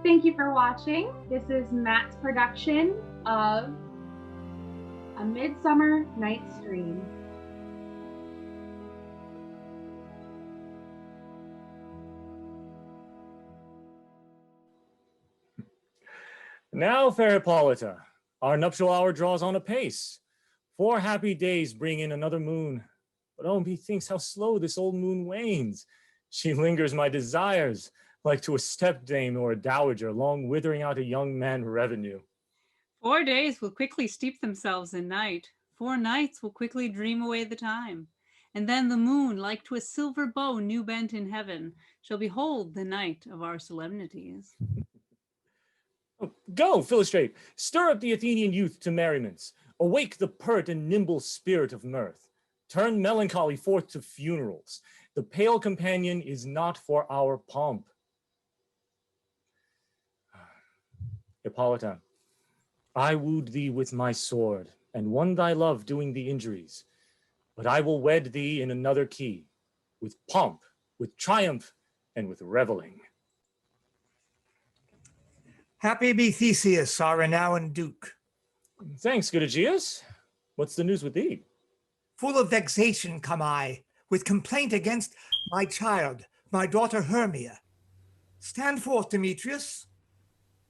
Thank you for watching. This is Matt's production of A Midsummer Night's Dream. Now, fair Hippolyta, our nuptial hour draws on apace. 4 happy days bring in another moon. But oh, methinks how slow this old moon wanes. She lingers my desires, like to a stepdame or a dowager, long withering out a young man revenue. 4 days will quickly steep themselves in night. 4 nights will quickly dream away the time. And then the moon, like to a silver bow new bent in heaven, shall behold the night of our solemnities. Go, Philostrate, stir up the Athenian youth to merriments. Awake the pert and nimble spirit of mirth. Turn melancholy forth to funerals. The pale companion is not for our pomp. Hippolyta, I wooed thee with my sword, and won thy love doing thee injuries. But I will wed thee in another key, with pomp, with triumph, and with reveling. Happy be Theseus, our renowned Duke. Thanks, good Aegeus. What's the news with thee? Full of vexation come I, with complaint against my child, my daughter Hermia. Stand forth, Demetrius.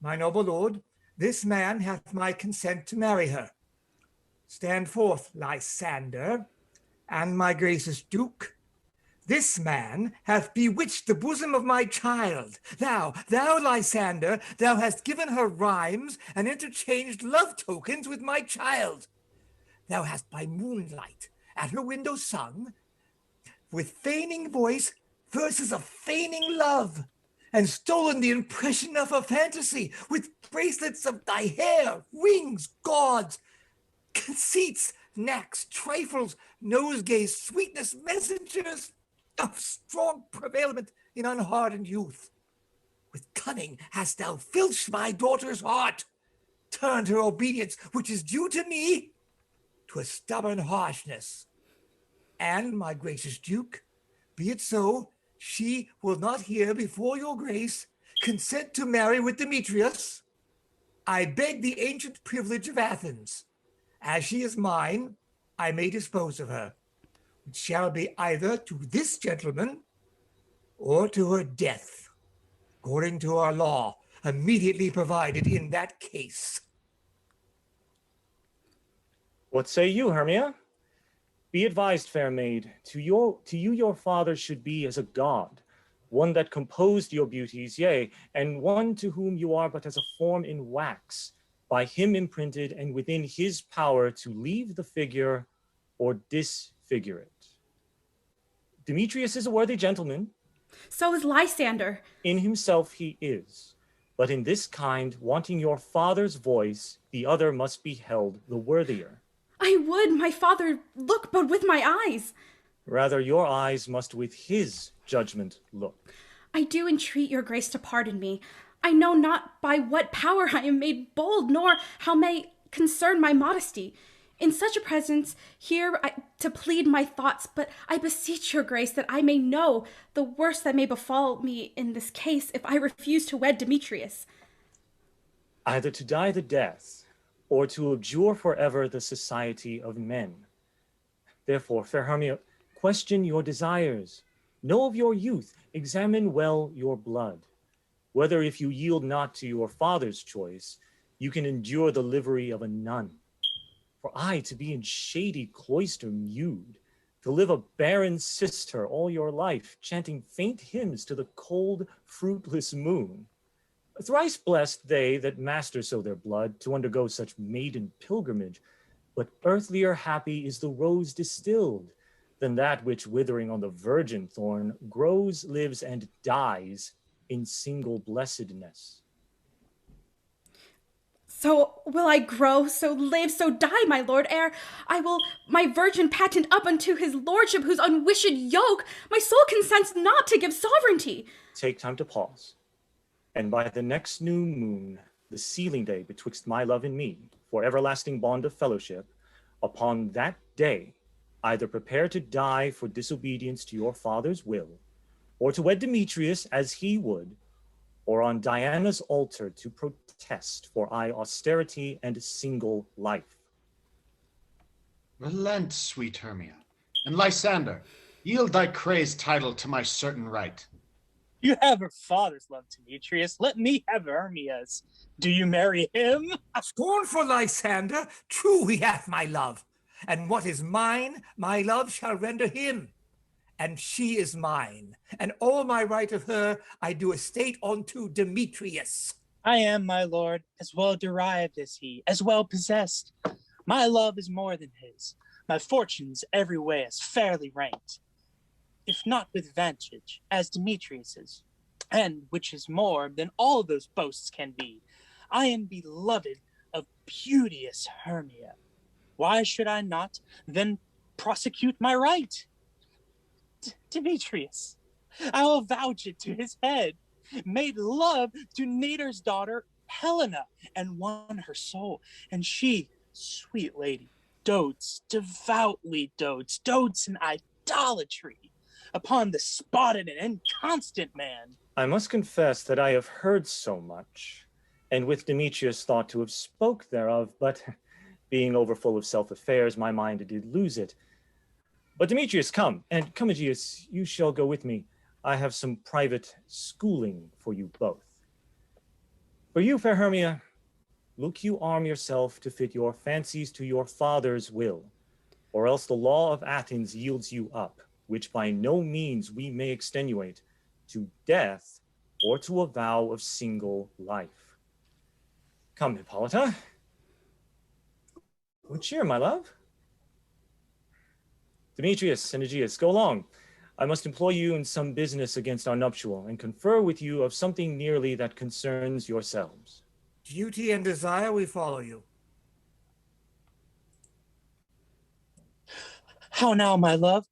My noble lord, this man hath my consent to marry her. Stand forth, Lysander, and my gracious Duke. This man hath bewitched the bosom of my child. Thou, Lysander, thou hast given her rhymes and interchanged love tokens with my child. Thou hast by moonlight at her window sung, with feigning voice, verses of feigning love, and stolen the impression of her fantasy with bracelets of thy hair, rings, gauds, conceits, knacks, trifles, nosegays, sweetness, messengers of strong prevailment in unhardened youth. With cunning hast thou filched my daughter's heart, turned her obedience, which is due to me, to a stubborn harshness. And, my gracious Duke, be it so, she will not hear before your grace consent to marry with Demetrius. I beg the ancient privilege of Athens. As she is mine, I may dispose of her. It shall be either to this gentleman or to her death, according to our law, immediately provided in that case. What say you, Hermia? Be advised, fair maid, to you your father should be as a god, one that composed your beauties, yea, and one to whom you are but as a form in wax, by him imprinted and within his power to leave the figure or disfigure it. Demetrius is a worthy gentleman. So is Lysander. In himself he is, but in this kind, wanting your father's voice, the other must be held the worthier. I would, my father, look but with my eyes. Rather, your eyes must with his judgment look. I do entreat your grace to pardon me. I know not by what power I am made bold, nor how may concern my modesty. In such a presence, here to plead my thoughts, but I beseech your grace that I may know the worst that may befall me in this case if I refuse to wed Demetrius. Either to die the death, or to abjure forever the society of men. Therefore, fair Hermia, question your desires. Know of your youth, examine well your blood. Whether if you yield not to your father's choice, you can endure the livery of a nun. For I to be in shady cloister mewed, to live a barren sister all your life, chanting faint hymns to the cold, fruitless moon. Thrice blessed they that master so their blood to undergo such maiden pilgrimage, but earthlier happy is the rose distilled than that which withering on the virgin thorn grows, lives, and dies in single blessedness. So will I grow, so live, so die, my lord, ere I will my virgin patent up unto his lordship, whose unwished yoke my soul consents not to give sovereignty. Take time to pause, and by the next new moon, the sealing day betwixt my love and me, for everlasting bond of fellowship, upon that day, either prepare to die for disobedience to your father's will, or to wed Demetrius as he would, or on Diana's altar to protest for austerity and single life. Relent, sweet Hermia, and Lysander, yield thy crazed title to my certain right. You have her father's love, Demetrius. Let me have Hermia's. Do you marry him? Scornful Lysander, true he hath my love, and what is mine, my love shall render him. And she is mine, and all my right of her I do estate unto Demetrius. I am, my lord, as well derived as he, as well possessed. My love is more than his. My fortunes every way as fairly ranked, if not with vantage, as Demetrius's. And which is more than all those boasts can be, I am beloved of beauteous Hermia. Why should I not then prosecute my right? Demetrius, I will vouch it to his head, made love to Nader's daughter Helena, and won her soul. And she, sweet lady, devoutly dotes in idolatry upon the spotted and inconstant man. I must confess that I have heard so much, and with Demetrius thought to have spoke thereof, but being overfull of self-affairs, my mind did lose it. But Demetrius, come, and Commodus, you shall go with me. I have some private schooling for you both. For you, fair Hermia, look you arm yourself to fit your fancies to your father's will, or else the law of Athens yields you up, which by no means we may extenuate, to death or to a vow of single life. Come, Hippolyta. Good cheer, my love. Demetrius and Aegeus, go along. I must employ you in some business against our nuptial, and confer with you of something nearly that concerns yourselves. Duty and desire, we follow you. How now, my love?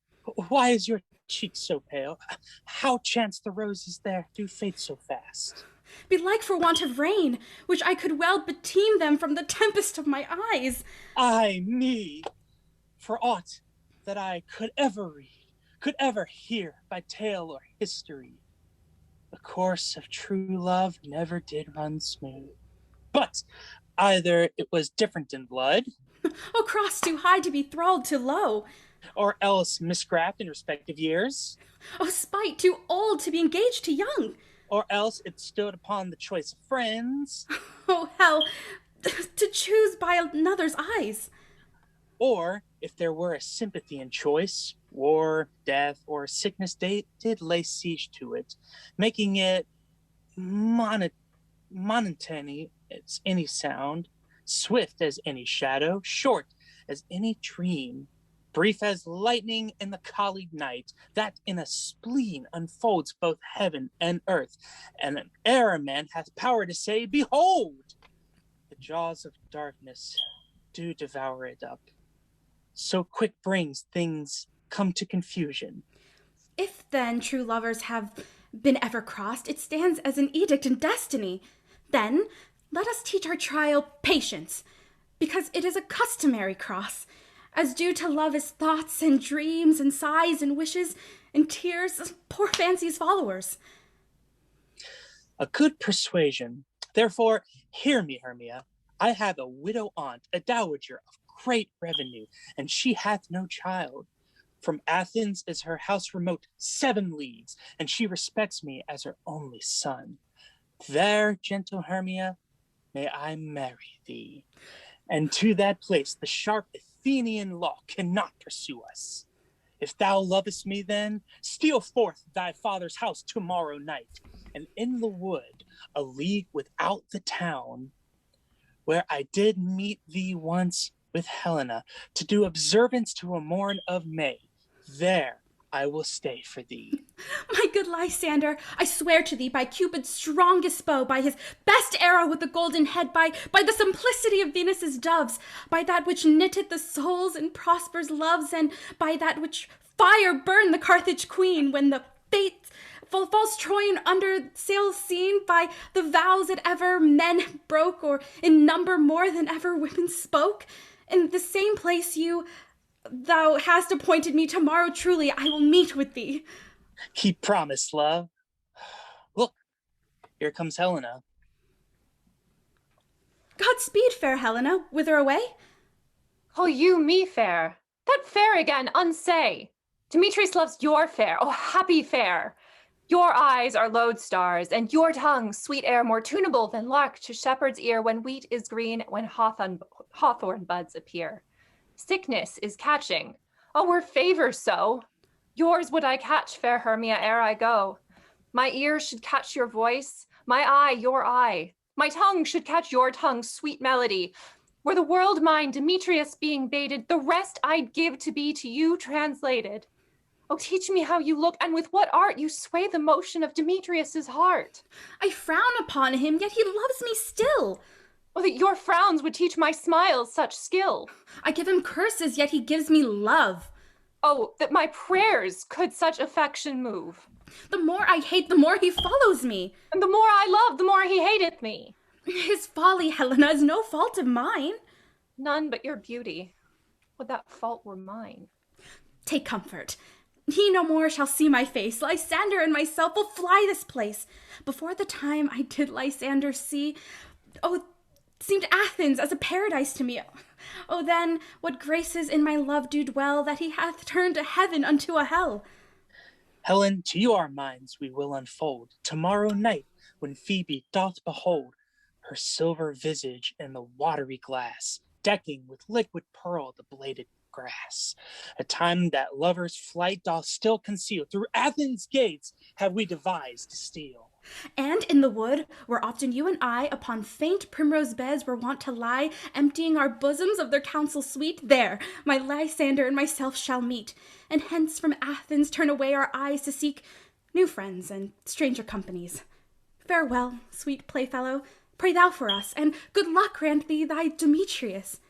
Why is your cheek so pale? How chance the roses there do fade so fast? Belike for want of rain, which I could well beteem them from the tempest of my eyes. Ay me, for aught that I could ever read, could ever hear by tale or history, the course of true love never did run smooth. But either it was different in blood, O cross too high to be thralled too low, or else miscraft in respective years, O spite too old to be engaged to young, or else it stood upon the choice of friends, O hell, to choose by another's eyes. or if there were a sympathy in choice, war, death, or sickness did lay siege to it, making it monotonous as any sound, swift as any shadow, short as any dream, brief as lightning in the collied night, that in a spleen unfolds both heaven and earth, and an ere man hath power to say, behold, the jaws of darkness do devour it up. So quick brings things come to confusion. If then true lovers have been ever crossed, it stands as an edict in destiny. Then let us teach our trial patience, because it is a customary cross, as due to love as thoughts and dreams and sighs and wishes and tears, poor fancy's followers. A good persuasion. Therefore, hear me, Hermia. I have a widow aunt, a dowager of great revenue, and she hath no child. From Athens is her house remote 7 leagues, and she respects me as her only son. There, gentle Hermia, may I marry thee, and to that place the sharp Athenian law cannot pursue us. If thou lovest me then, steal forth thy father's house tomorrow night, and in the wood, a league without the town, where I did meet thee once with Helena, to do observance to a morn of May, there I will stay for thee. My good Lysander, I swear to thee by Cupid's strongest bow, by his best arrow with the golden head, by the simplicity of Venus's doves, by that which knitteth the souls and prospers loves, and by that which fire burned the Carthage queen when the fates false Troyan under sails seen, by the vows that ever men broke, or in number more than ever women spoke. In the same place thou hast appointed me tomorrow, truly I will meet with thee. Keep promise, love. Look, Here comes Helena. Godspeed, fair Helena. Whither away? Call you me fair? That fair again, unsay. Demetrius loves your fair, oh happy fair. Your eyes are lodestars, and your tongue sweet air more tunable than lark to shepherd's ear when wheat is green, when hawthorn buds appear. Sickness is catching. Oh, were favor so. Yours would I catch, fair Hermia, ere I go. My ear should catch your voice, my eye your eye. My tongue should catch your tongue's sweet melody. Were the world mine, Demetrius being baited, the rest I'd give to be to you translated. Oh, teach me how you look, and with what art you sway the motion of Demetrius's heart. I frown upon him, yet he loves me still. Oh, that your frowns would teach my smiles such skill. I give him curses, yet he gives me love. Oh, that my prayers could such affection move. The more I hate, the more he follows me. And the more I love, the more he hateth me. His folly, Helena, is no fault of mine. None but your beauty. Would that fault were mine. Take comfort. He no more shall see my face. Lysander and myself will fly this place. Before the time I did Lysander see, oh, seemed Athens as a paradise to me. Oh, then, what graces in my love do dwell, that he hath turned a heaven unto a hell. Helen, to you our minds we will unfold. Tomorrow night, when Phoebe doth behold her silver visage in the watery glass, decking with liquid pearl the bladed grass. A time that lover's flight doth still conceal, through Athens' gates have we devised to steal. And in the wood, where often you and I upon faint primrose beds were wont to lie, emptying our bosoms of their counsel sweet, there my Lysander and myself shall meet, and hence from Athens turn away our eyes to seek new friends and stranger companies. Farewell, sweet playfellow, pray thou for us, and good luck grant thee thy Demetrius.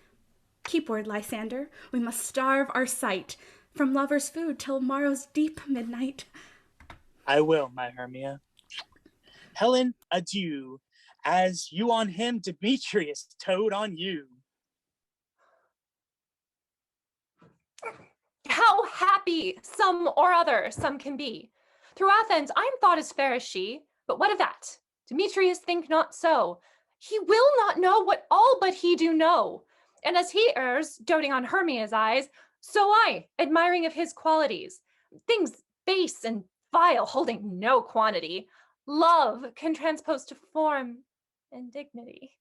Keep word, Lysander, we must starve our sight, from lover's food till morrow's deep midnight. I will, my Hermia. Helen, adieu, as you on him, Demetrius toad on you. How happy some or other some can be. Through Athens I am thought as fair as she, but what of that? Demetrius think not so. He will not know what all but he do know. And as he errs, doting on Hermia's eyes, so I, admiring of his qualities, things base and vile, holding no quantity, love can transpose to form and dignity.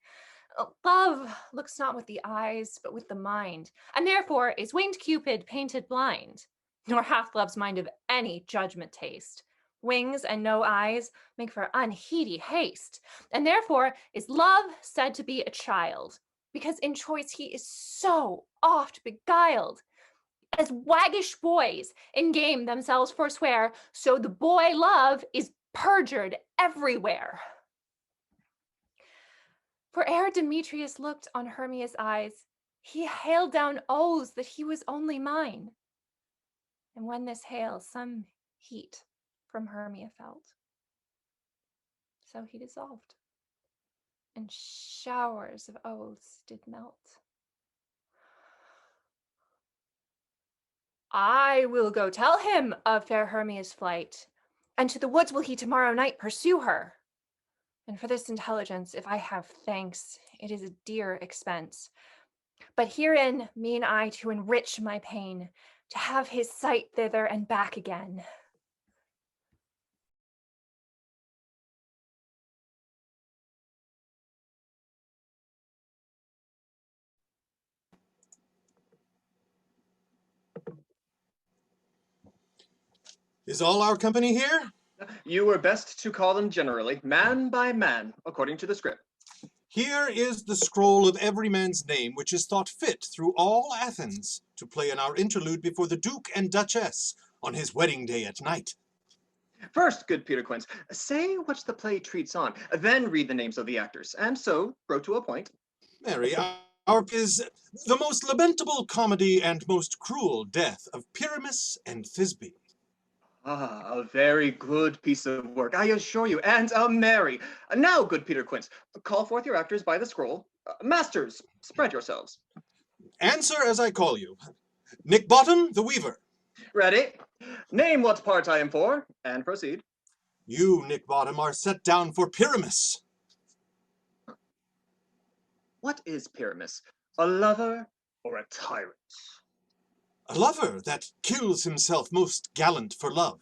Love looks not with the eyes, but with the mind, and therefore is winged Cupid painted blind, nor hath love's mind of any judgment taste. Wings and no eyes make for unheedy haste, and therefore is love said to be a child, because in choice he is so oft beguiled. As waggish boys in game themselves forswear, so the boy love is perjured everywhere. For ere Demetrius looked on Hermia's eyes, he hailed down oaths that he was only mine. And when this hail some heat from Hermia felt, so he dissolved, and showers of oaths did melt. I will go tell him of fair Hermia's flight, and to the woods will he tomorrow night pursue her. And for this intelligence, if I have thanks, it is a dear expense. But herein mean I to enrich my pain, to have his sight thither and back again. Is all our company here? You were best to call them generally, man by man, according to the script. Here is the scroll of every man's name, which is thought fit through all Athens to play in our interlude before the Duke and Duchess on his wedding day at night. First, good Peter Quince, say what the play treats on, then read the names of the actors, and so grow to a point. Mary, our is the most lamentable comedy and most cruel death of Pyramus and Thisbe. Ah, a very good piece of work, I assure you, and a merry. Now, good Peter Quince, call forth your actors by the scroll. Masters, spread yourselves. Answer as I call you. Nick Bottom, the weaver. Ready? Name what part I am for, and proceed. You, Nick Bottom, are set down for Pyramus. What is Pyramus? A lover or a tyrant? A lover that kills himself most gallant for love.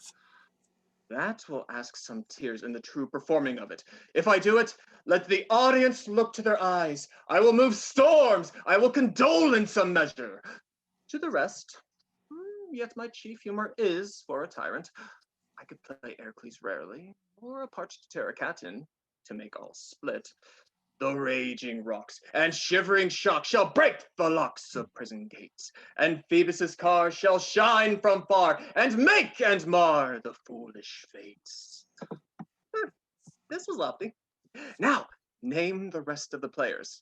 That will ask some tears in the true performing of it. If I do it, let the audience look to their eyes. I will move storms. I will condole in some measure. To the rest, yet my chief humor is for a tyrant. I could play Ercles rarely, or a parched Terracatin, to make all split. The raging rocks and shivering shock shall break the locks of prison gates, and Phoebus's car shall shine from far, and make and mar the foolish fates. This was lofty. Now, name the rest of the players.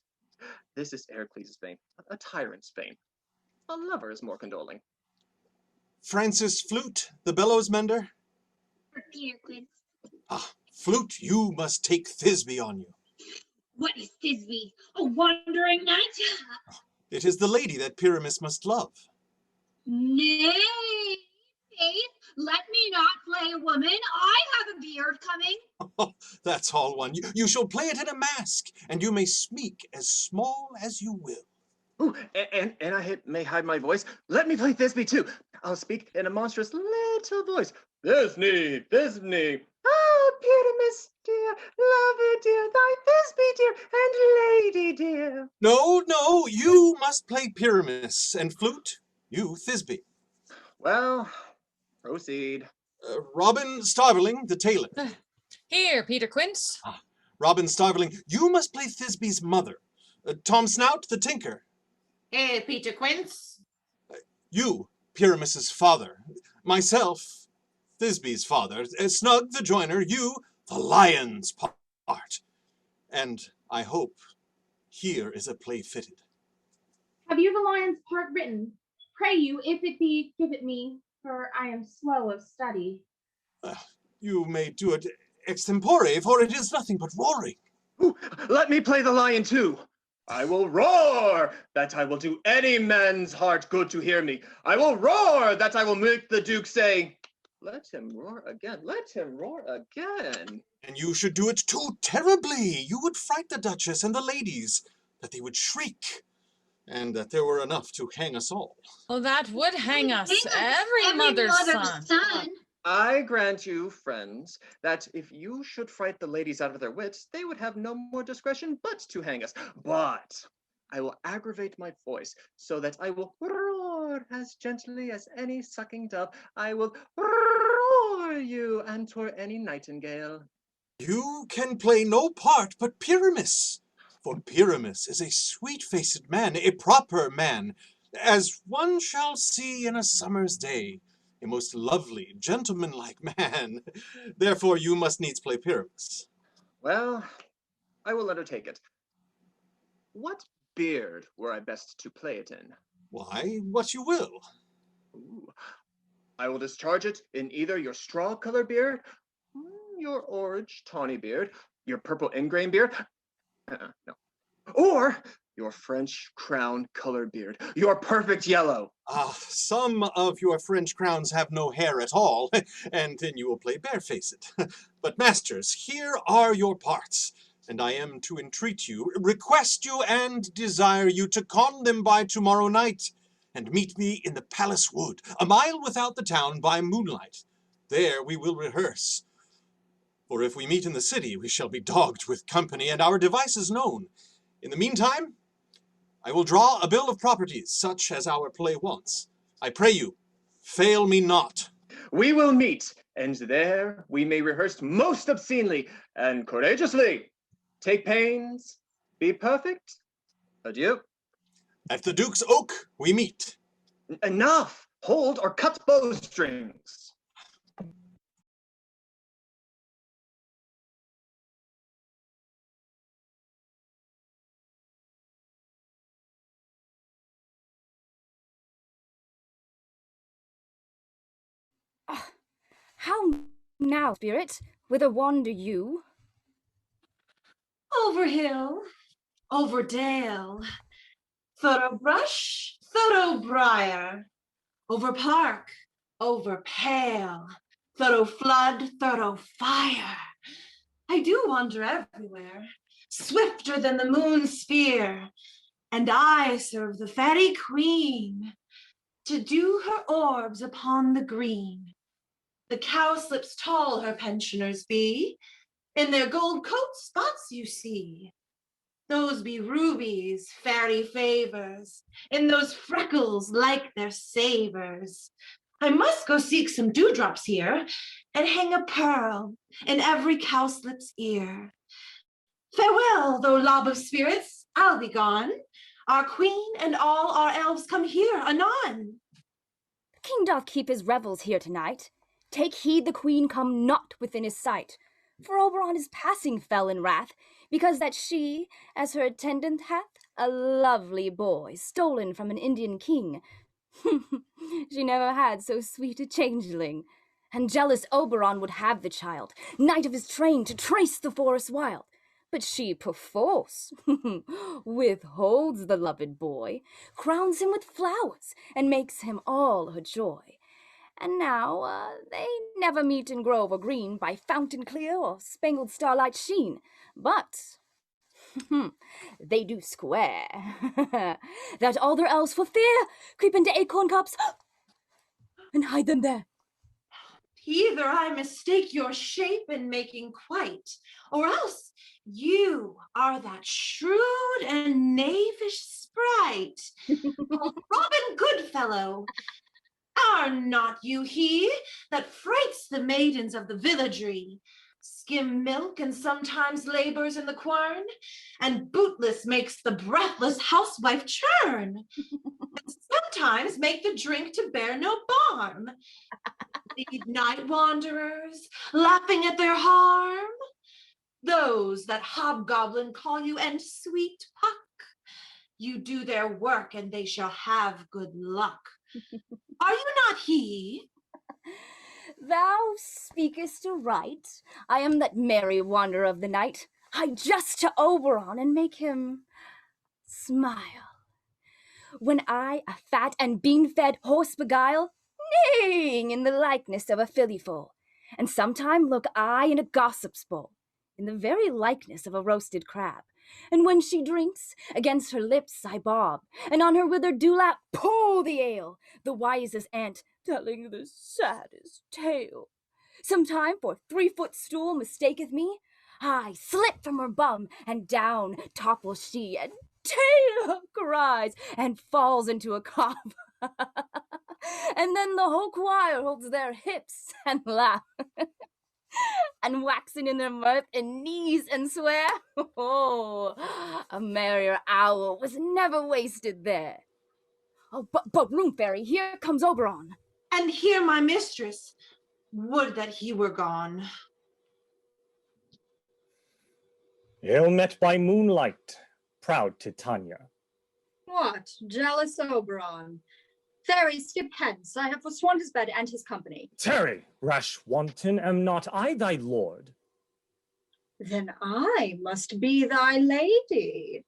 This is Ercles' vein, a tyrant's vein. A lover is more condoling. Francis Flute, the bellows mender. Peter Quince. Ah, Flute, you must take Thisbe on you. What is Thisbe? A wandering knight? It is the lady that Pyramus must love. Nay, faith, let me not play a woman. I have a beard coming. Oh, that's all one. You shall play it in a mask, and you may speak as small as you will. Ooh, and I may hide my voice. Let me play Thisbe too. I'll speak in a monstrous little voice. Thisbe, Thisbe. Oh, Pyramus dear, lover dear, thy Thisbe dear, and lady dear. No, you must play Pyramus, and Flute, you Thisbe. Well, proceed. Robin Starveling, the tailor. Here, Peter Quince. Robin Starveling, you must play Thisbe's mother. Tom Snout, the tinker. Hey, Peter Quince. You, Pyramus's father. Myself, Thisbe's father. Snug, the joiner. You, the lion's part. And I hope here is a play fitted. Have you the lion's part written? Pray you, if it be, give it me, for I am slow of study. You may do it extempore, for it is nothing but roaring. Ooh, let me play the lion too. I will roar that I will do any man's heart good to hear me. I will roar that I will make the Duke say, let him roar again, let him roar again. And you should do it too terribly. You would fright the Duchess and the ladies, that they would shriek, and that there were enough to hang us all. Oh, that would hang us, every mother's son. I grant you, friends, that if you should fright the ladies out of their wits, they would have no more discretion but to hang us. But I will aggravate my voice so that I will roar as gently as any sucking dove. I will roar you, and 'twere any nightingale. You can play no part but Pyramus, for Pyramus is a sweet-faced man, a proper man, as one shall see in a summer's day. A most lovely, gentlemanlike man. Therefore you must needs play Pyramus. Well, I will undertake it. What beard were I best to play it in? Why, what you will. Ooh. I will discharge it in either your straw-colored beard, your orange tawny beard, your purple ingrain beard, no, or your French crown-colored beard, your perfect yellow. Some of your French crowns have no hair at all, and then you will play barefaced. But masters, here are your parts, and I am to entreat you, request you, and desire you to con them by tomorrow night, and meet me in the palace wood, a mile without the town by moonlight. There we will rehearse. For if we meet in the city, we shall be dogged with company, and our devices known. In the meantime, I will draw a bill of properties, such as our play wants. I pray you, fail me not. We will meet, and there we may rehearse most obscenely and courageously. Take pains, be perfect. Adieu. At the Duke's Oak we meet. Enough! Hold or cut bowstrings. How now, spirit? Whither wander you? Over hill, over dale, thorough brush, thorough briar, over park, over pale, thorough flood, thorough fire. I do wander everywhere, swifter than the moon's sphere, and I serve the fairy queen to do her orbs upon the green. The cowslips tall her pensioners be, in their gold coat spots you see. Those be rubies, fairy favors, in those freckles like their savors. I must go seek some dewdrops here, and hang a pearl in every cowslip's ear. Farewell, thou lob of spirits, I'll be gone. Our queen and all our elves come here anon. The king doth keep his revels here tonight. Take heed the queen come not within his sight. For Oberon is passing fell in wrath, because that she, as her attendant hath, a lovely boy, stolen from an Indian king. She never had so sweet a changeling. And jealous Oberon would have the child, knight of his train, to trace the forest wild. But she perforce withholds the loved boy, crowns him with flowers, and makes him all her joy. And now they never meet in grove or green, by fountain clear or spangled starlight sheen, but they do square, that all their elves for fear creep into acorn cups and hide them there. Either I mistake your shape in making quite, or else you are that shrewd and knavish sprite, called Robin Goodfellow. Are not you he that frights the maidens of the villagery, skim milk and sometimes labors in the quern, and bootless makes the breathless housewife churn, and sometimes make the drink to bear no balm? Lead night wanderers, laughing at their harm, those that hobgoblin call you and sweet Puck. You do their work and they shall have good luck. Are you not he? Thou speakest aright. I am that merry wanderer of the night. Hie just to Oberon and make him smile. When I a fat and bean-fed horse beguile, neighing in the likeness of a filly foal, and sometime look I in a gossip's bowl, in the very likeness of a roasted crab. And when she drinks, against her lips I bob, and on her withered dewlap pour the ale, the wisest aunt telling the saddest tale. Sometime for 3-foot stool mistaketh me, I slip from her bum, and down topples she, and Taylor cries, and falls into a cough. And then the whole choir holds their hips and laugh, and waxing in their mirth and knees and swear. Oh, a merrier hour was never wasted there. Oh, but room fairy, here comes Oberon. And here my mistress. Would that he were gone. Ill met by moonlight, proud Titania. What, jealous Oberon? Fairy, skip hence. I have forsworn his bed and his company. Tarry, rash wanton, am not I thy lord? Then I must be thy lady.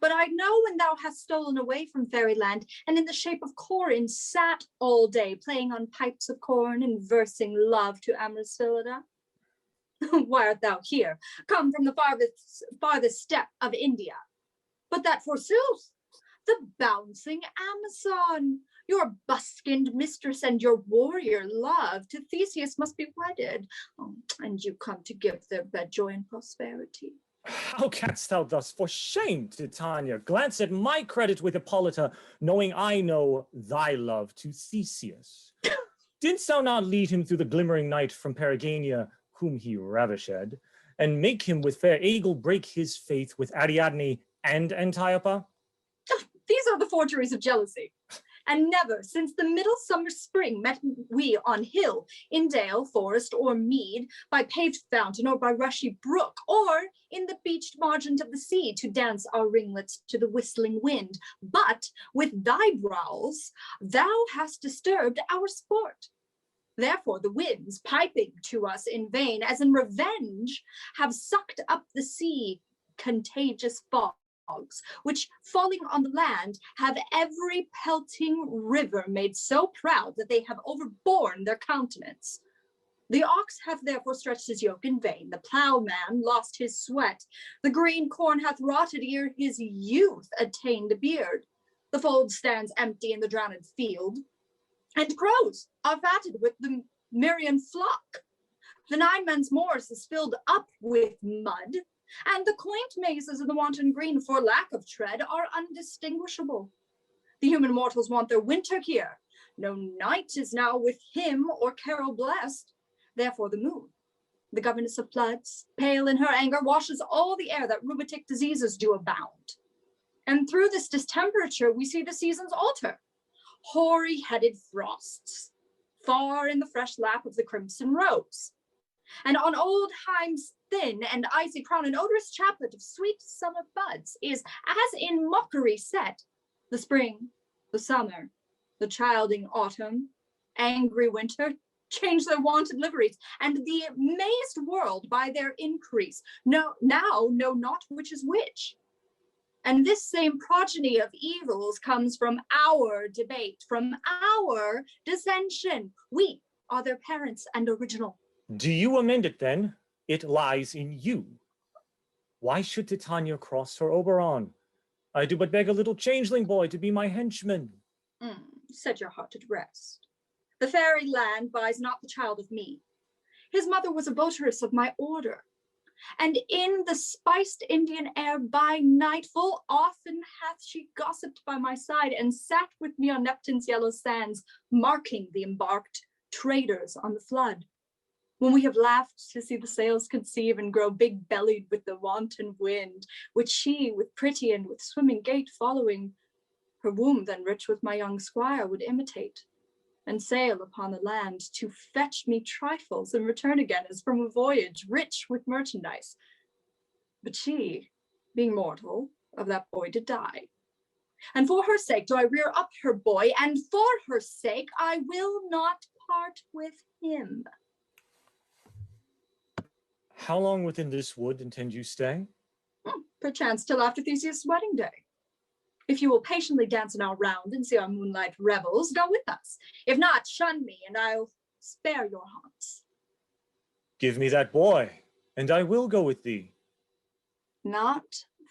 But I know when thou hast stolen away from fairyland, and in the shape of Corin sat all day playing on pipes of corn and versing love to amorous Phillida. Why art thou here, come from the farthest step of India? But that forsooth, the bouncing Amazon, your buskinged mistress and your warrior love to Theseus must be wedded. Oh, and you come to give their bed joy and prosperity. How canst thou thus, for shame, Titania, glance at my credit with Hippolyta, knowing I know thy love to Theseus? Didst thou not lead him through the glimmering night from Perigania, whom he ravished, and make him with fair Aegle break his faith with Ariadne and Antiopa? These are the forgeries of jealousy. And never since the middle summer spring met we on hill, in dale, forest, or mead, by paved fountain or by rushy brook, or in the beached margin of the sea to dance our ringlets to the whistling wind. But with thy growls, thou hast disturbed our sport. Therefore the winds, piping to us in vain, as in revenge, have sucked up the sea contagious fogs, which falling on the land have every pelting river made so proud that they have overborne their countenance. The ox hath therefore stretched his yoke in vain, the ploughman lost his sweat, the green corn hath rotted ere his youth attained a beard, the fold stands empty in the drowned field, and crows are fatted with the myriad flock. The 9 men's moors is filled up with mud, and the quaint mazes in the wanton green for lack of tread are undistinguishable. The human mortals want their winter here. No night is now with him or carol blessed. Therefore the moon, the governess of floods, pale in her anger, washes all the air that rheumatic diseases do abound. And through this distemperature we see the seasons alter. Hoary-headed frosts, far in the fresh lap of the crimson rose. And on old Heim's thin and icy crown an odorous chaplet of sweet summer buds is, as in mockery set, the spring, the summer, the childing autumn, angry winter, change their wonted liveries, and the amazed world by their increase now know not which is which. And this same progeny of evils comes from our debate, from our dissension. We are their parents and original. Do you amend it then? It lies in you. Why should Titania cross her Oberon? I do but beg a little changeling boy to be my henchman. Set your heart at rest. The fairy land buys not the child of me. His mother was a votaress of my order. And in the spiced Indian air by night, full often hath she gossiped by my side and sat with me on Neptune's yellow sands, marking the embarked traders on the flood. When we have laughed to see the sails conceive and grow big-bellied with the wanton wind, which she, with pretty and with swimming gait following, her womb then rich with my young squire would imitate, and sail upon the land to fetch me trifles and return again as from a voyage rich with merchandise. But she, being mortal, of that boy did die. And for her sake do I rear up her boy, and for her sake I will not part with him. How long within this wood intend you stay? Perchance till after Theseus' wedding day. If you will patiently dance in our round and see our moonlight revels, go with us. If not, shun me, and I'll spare your haunts. Give me that boy, and I will go with thee. Not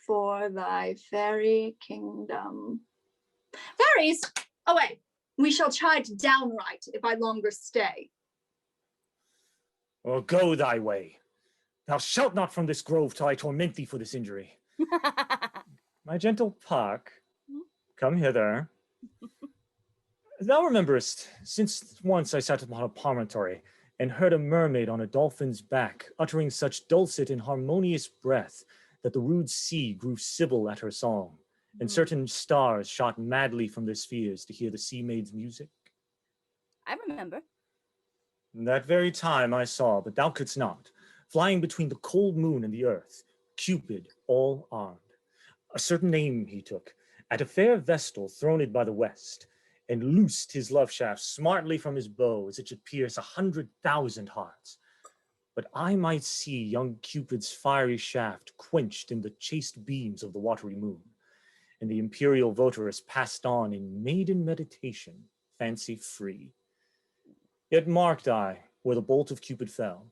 for thy fairy kingdom. Fairies, away! We shall chide downright if I longer stay. Or go thy way. Thou shalt not from this grove till I torment thee for this injury. My gentle Puck, come hither. Thou rememberest, since once I sat upon a promontory and heard a mermaid on a dolphin's back uttering such dulcet and harmonious breath that the rude sea grew sibyl at her song, and certain stars shot madly from their spheres to hear the sea maid's music. I remember. That very time I saw, but thou couldst not, flying between the cold moon and the earth, Cupid all armed. A certain aim he took, at a fair vestal throned by the west, and loosed his love shaft smartly from his bow as it should pierce 100,000 hearts. But I might see young Cupid's fiery shaft quenched in the chaste beams of the watery moon, and the imperial votaress passed on in maiden meditation, fancy free. Yet marked I where the bolt of Cupid fell.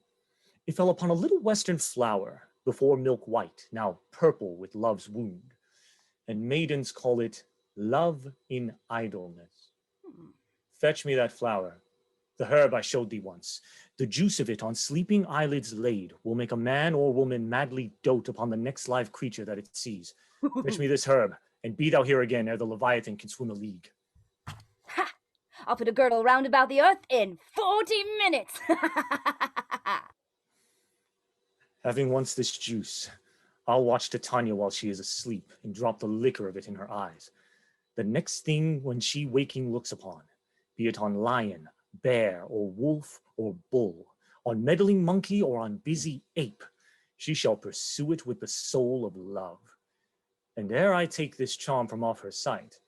It fell upon a little western flower, before milk white, now purple with love's wound, and maidens call it love in idleness. Fetch me that flower, the herb I showed thee once. The juice of it on sleeping eyelids laid will make a man or woman madly dote upon the next live creature that it sees. Fetch me this herb, and be thou here again ere the Leviathan can swim a league. Ha! I'll put a girdle round about the earth in 40 minutes. Having once this juice, I'll watch Titania while she is asleep and drop the liquor of it in her eyes. The next thing when she waking looks upon, be it on lion, bear, or wolf, or bull, on meddling monkey, or on busy ape, she shall pursue it with the soul of love. And ere I take this charm from off her sight,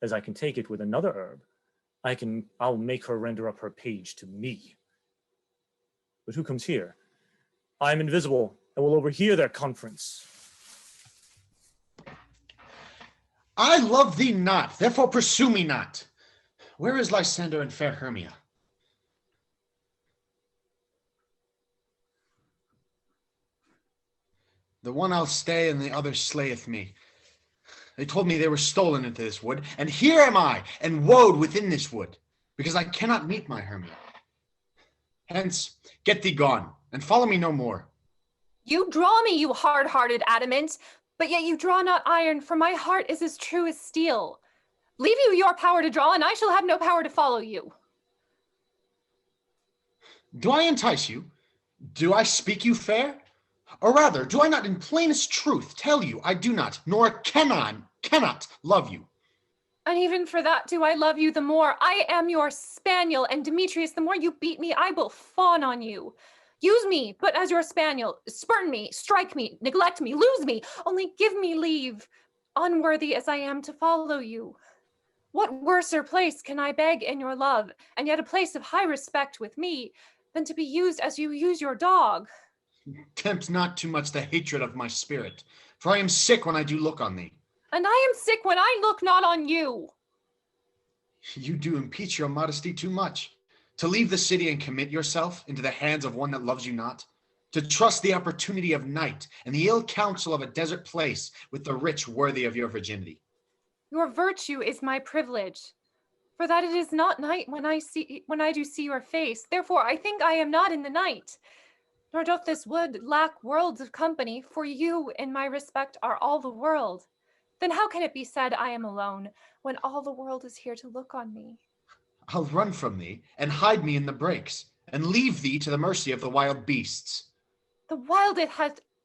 as I can take it with another herb, I'll make her render up her page to me. But who comes here? I am invisible and will overhear their conference. I love thee not, therefore pursue me not. Where is Lysander and fair Hermia? The one I'll stay, and the other slayeth me. They told me they were stolen into this wood, and here am I, and woed within this wood, because I cannot meet my Hermia. Hence, get thee gone, and follow me no more. You draw me, you hard-hearted adamant, but yet you draw not iron, for my heart is as true as steel. Leave you your power to draw, and I shall have no power to follow you. Do I entice you? Do I speak you fair? Or rather, do I not in plainest truth tell you I do not, nor cannot love you? And even for that do I love you the more. I am your spaniel, and Demetrius, the more you beat me, I will fawn on you. Use me, but as your spaniel. Spurn me, strike me, neglect me, lose me. Only give me leave, unworthy as I am to follow you. What worser place can I beg in your love, and yet a place of high respect with me, than to be used as you use your dog? Tempt not too much the hatred of my spirit, for I am sick when I do look on thee. And I am sick when I look not on you. You do impeach your modesty too much. To leave the city and commit yourself into the hands of one that loves you not, to trust the opportunity of night and the ill counsel of a desert place with the rich worthy of your virginity. Your virtue is my privilege, for that it is not night when I do see your face. Therefore I think I am not in the night. Nor doth this wood lack worlds of company, for you in my respect are all the world. Then how can it be said I am alone, when all the world is here to look on me? I'll run from thee and hide me in the brakes, and leave thee to the mercy of the wild beasts. The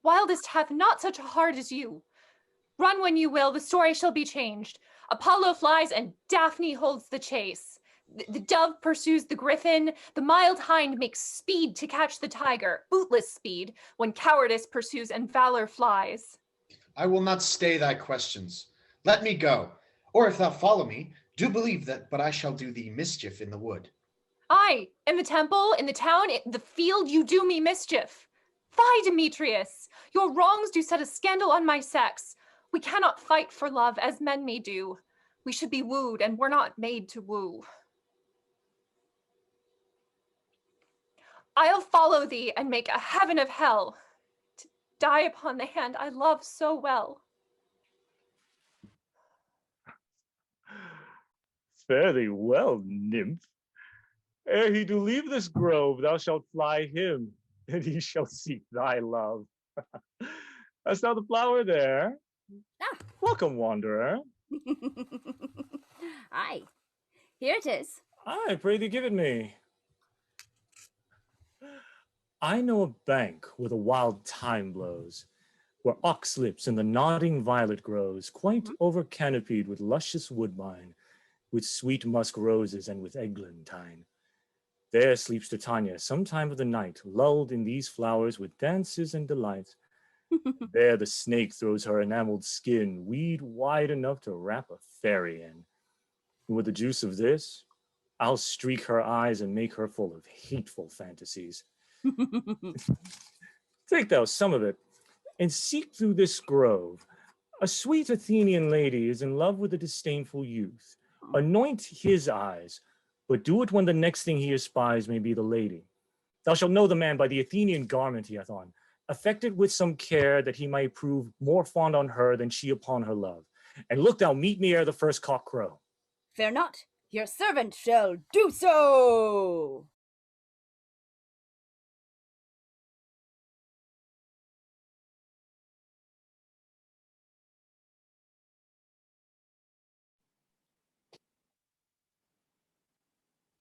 wildest hath not such a heart as you. Run when you will, the story shall be changed. Apollo flies and Daphne holds the chase. The dove pursues the griffin. The mild hind makes speed to catch the tiger, bootless speed, when cowardice pursues and valor flies. I will not stay thy questions. Let me go, or if thou follow me, do believe that but I shall do thee mischief in the wood. Aye, in the temple, in the town, in the field, you do me mischief. Fie, Demetrius! Your wrongs do set a scandal on my sex. We cannot fight for love as men may do. We should be wooed, and we're not made to woo. I'll follow thee and make a heaven of hell, to die upon the hand I love so well. Fare thee well, nymph. Ere he do leave this grove, thou shalt fly him, and he shall seek thy love. Hast thou the flower there? Ah. Welcome, wanderer. Aye, here it is. Aye, pray thee give it me. I know a bank where the wild thyme blows, where oxlips and the nodding violet grows, quite over-canopied with luscious woodbine, with sweet musk roses and with eglantine. There sleeps Titania some time of the night, lulled in these flowers with dances and delights. There the snake throws her enameled skin, weed wide enough to wrap a fairy in. And with the juice of this, I'll streak her eyes and make her full of hateful fantasies. Take thou some of it, and seek through this grove. A sweet Athenian lady is in love with a disdainful youth. Anoint his eyes, but do it when the next thing he espies may be the lady. Thou shalt know the man by the Athenian garment he hath on, affected with some care that he may prove more fond on her than she upon her love. And look thou meet me ere the first cock crow. Fear not, your servant shall do so.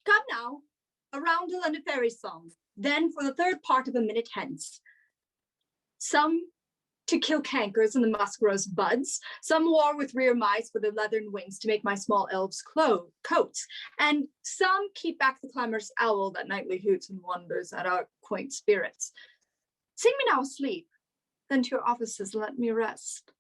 Come now, a roundel and a fairy song. Then for the third part of a minute hence. Some to kill cankers and the musk rose buds, some war with rear mice with their leathern wings to make my small elves coats, and some keep back the clamorous owl that nightly hoots and wonders at our quaint spirits. Sing me now asleep, then to your offices let me rest.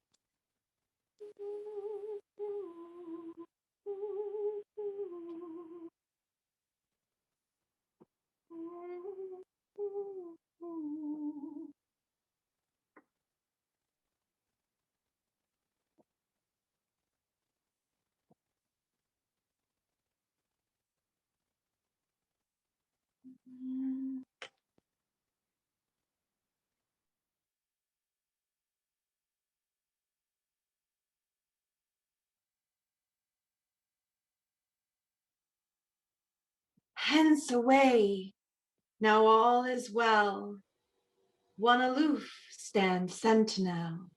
Hence away, now all is well. One aloof stands sentinel.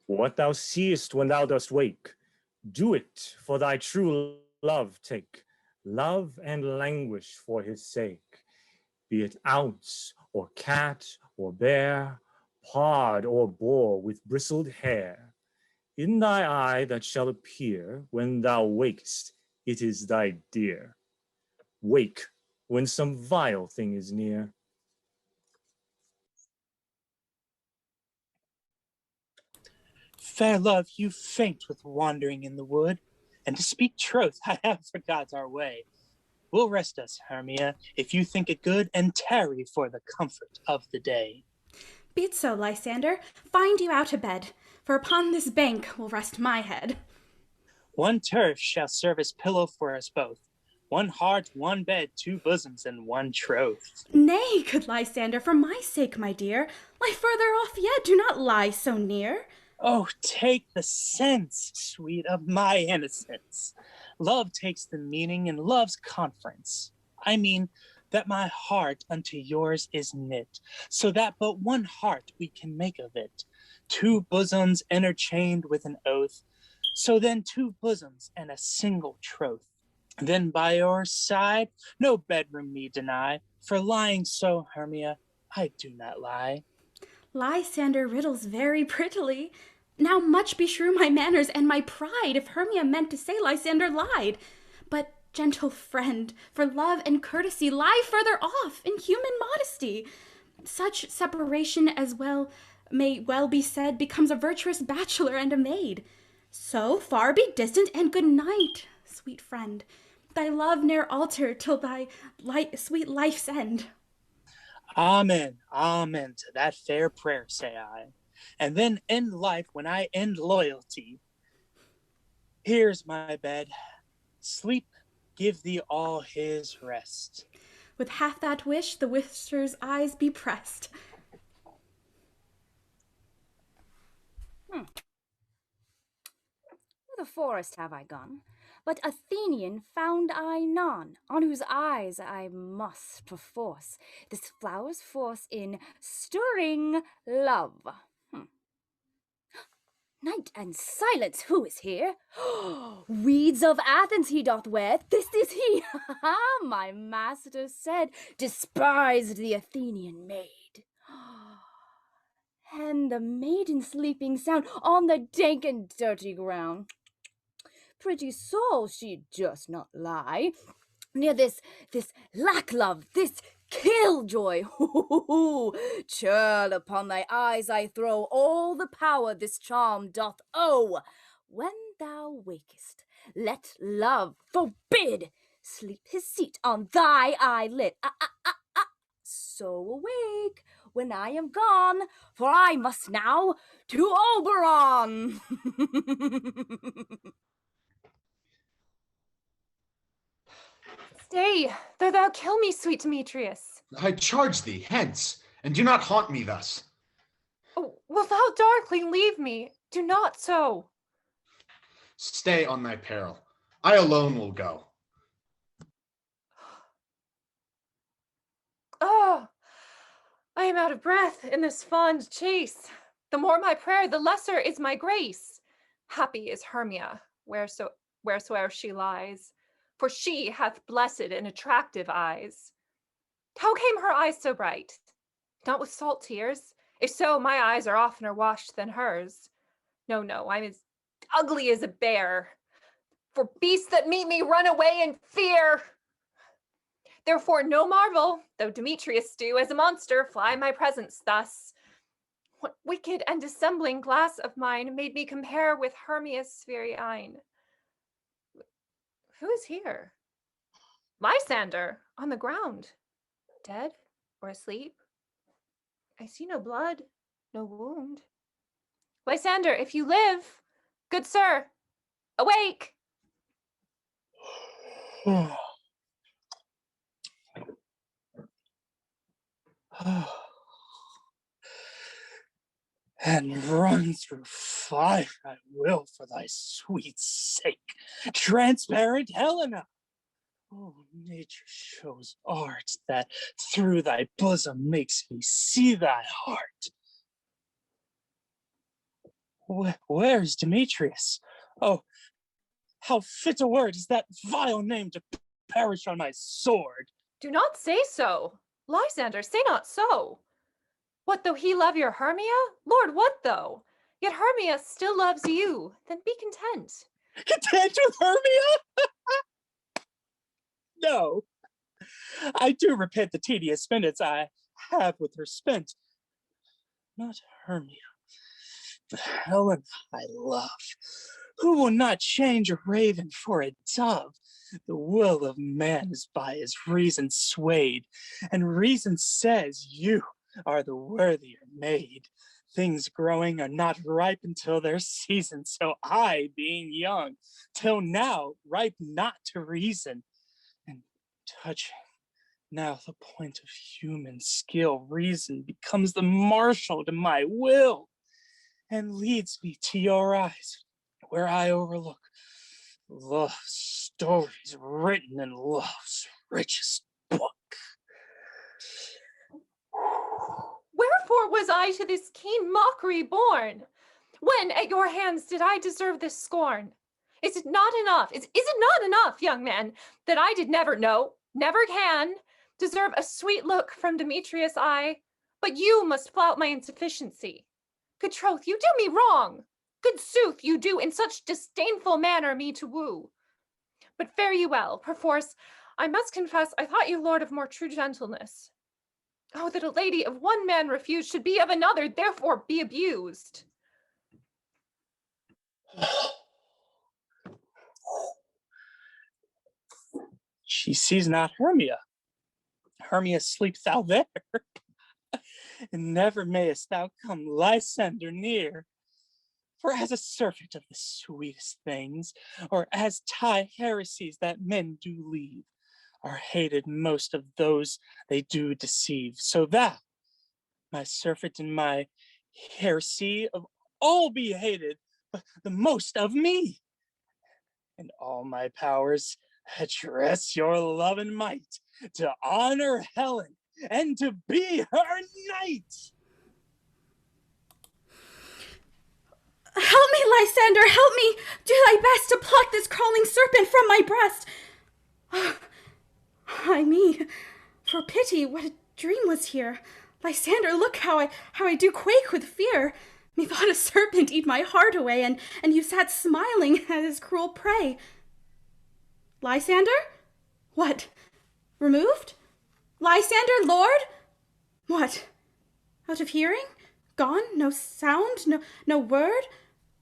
What thou seest when thou dost wake, do it for thy true love take. Love and languish for his sake. Be it ounce, or cat, or bear, pod or boar with bristled hair. In thy eye that shall appear when thou wakest, it is thy dear. Wake when some vile thing is near. Fair love, you faint with wandering in the wood, and to speak truth, I have forgot our way. We'll rest us, Hermia, if you think it good, and tarry for the comfort of the day. Be it so, Lysander. Find you out a bed, for upon this bank will rest my head. One turf shall serve as pillow for us both. One heart, one bed, two bosoms, and one troth. Nay, good Lysander, for my sake, my dear, lie further off yet, do not lie so near. Oh, take the sense, sweet, of my innocence. Love takes the meaning in love's conference. I mean, that my heart unto yours is knit, so that but one heart we can make of it. Two bosoms interchained with an oath, so then two bosoms and a single troth. Then by your side, no bedroom me deny, for lying so, Hermia, I do not lie. Lysander riddles very prettily. Now much beshrew my manners and my pride if Hermia meant to say Lysander lied. But, gentle friend, for love and courtesy, lie further off in human modesty. Such separation as may well be said becomes a virtuous bachelor and a maid. So far be distant, and good night, sweet friend. Thy love ne'er alter till thy sweet life's end. Amen, amen to that fair prayer, say I. And then end life when I end loyalty. Here's my bed. Sleep, give thee all his rest. With half that wish, the wisher's eyes be pressed. To the forest have I gone, but Athenian found I none, on whose eyes I must perforce this flower's force in stirring love. Night and silence, who is here? Weeds of Athens he doth wear, this is he, my master said, despised the Athenian maid. And the maiden sleeping sound on the dank and dirty ground. Pretty soul, she does not lie. Near this lack-love, this killjoy, churl, upon thy eyes I throw all the power this charm doth owe. When thou wakest, let love forbid sleep his seat on thy eyelid. So awake when I am gone, for I must now to Oberon. Stay, though thou kill me, sweet Demetrius. I charge thee, hence, and do not haunt me thus. Oh, wilt thou darkly leave me? Do not so. Stay on thy peril. I alone will go. Oh, I am out of breath in this fond chase. The more my prayer, the lesser is my grace. Happy is Hermia, wheresoe'er she lies, for she hath blessed and attractive eyes. How came her eyes so bright? Not with salt tears. If so, my eyes are oftener washed than hers. No, I'm as ugly as a bear. For beasts that meet me run away in fear. Therefore, no marvel, though Demetrius do as a monster fly my presence thus. What wicked and dissembling glass of mine made me compare with Hermia's very eyne? Who is here? Lysander, on the ground, dead or asleep? I see no blood, no wound. Lysander, if you live, good sir, awake! and run through fire I will for thy sweet sake, transparent Helena. Oh, nature shows art that through thy bosom makes me see thy heart. Where's Demetrius? Oh, how fit a word is that vile name to perish on my sword. Do not say so. Lysander, say not so. What though he love your Hermia? Lord, what though? Yet Hermia still loves you. Then be content. Content with Hermia? No. I do repent the tedious minutes I have with her spent. Not Hermia, but Helen I love. Who will not change a raven for a dove? The will of man is by his reason swayed, and reason says you are the worthier maid. Things growing are not ripe until their season, so I, being young, till now ripe not to reason, and touching now the point of human skill, reason becomes the marshal to my will, and leads me to your eyes, where I overlook love stories written in love's richest book. Wherefore was I to this keen mockery born? When at your hands did I deserve this scorn? Is it not enough, is it not enough, young man, that I did never know, never can, deserve a sweet look from Demetrius' eye? But you must flout my insufficiency. Good troth, you do me wrong. Good sooth, you do in such disdainful manner me to woo. But fare you well, perforce, I must confess I thought you lord of more true gentleness. Oh, that a lady of one man refused should be of another, therefore be abused. She sees not Hermia. Hermia, sleep thou there, and never mayest thou come Lysander near. For as a servant of the sweetest things, or as tie heresies that men do leave, are hated most of those they do deceive, so thou, my servant and my heresy, of all be hated, but the most of me. And all my powers address your love and might to honor Helen and to be her knight. Help me, Lysander, help me! Do thy best to pluck this crawling serpent from my breast. Ay me, for pity, what a dream was here. Lysander, look how I do quake with fear. Methought a serpent eat my heart away, and you sat smiling at his cruel prey. Lysander? What? Removed? Lysander, lord? What? Out of hearing? Gone? No sound? No word?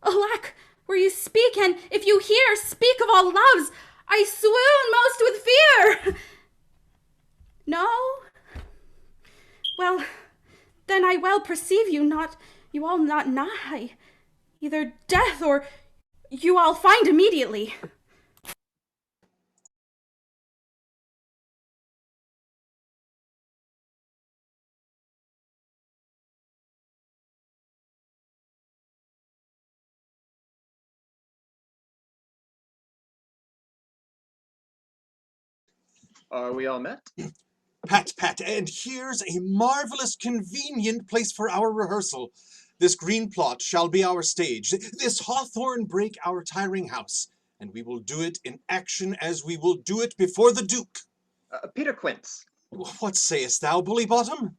Alack, where you speak, and if you hear, speak of all loves, I swoon most with fear. No? Well, then I well perceive you all not nigh. Either death or you all find immediately. Are we all met? Pat, and here's a marvelous convenient place for our rehearsal. This green plot shall be our stage, this hawthorn brake our tiring house, and we will do it in action as we will do it before the Duke. Peter Quince. What sayest thou, Bully Bottom?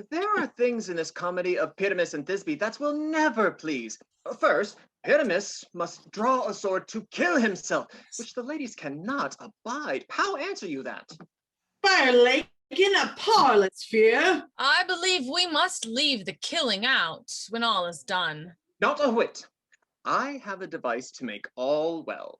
There are things in this comedy of Pyramus and Thisbe that will never please. First, Pyramus must draw a sword to kill himself, which the ladies cannot abide. How answer you that? Fire lake in a parlous fear. I believe we must leave the killing out when all is done. Not a whit. I have a device to make all well.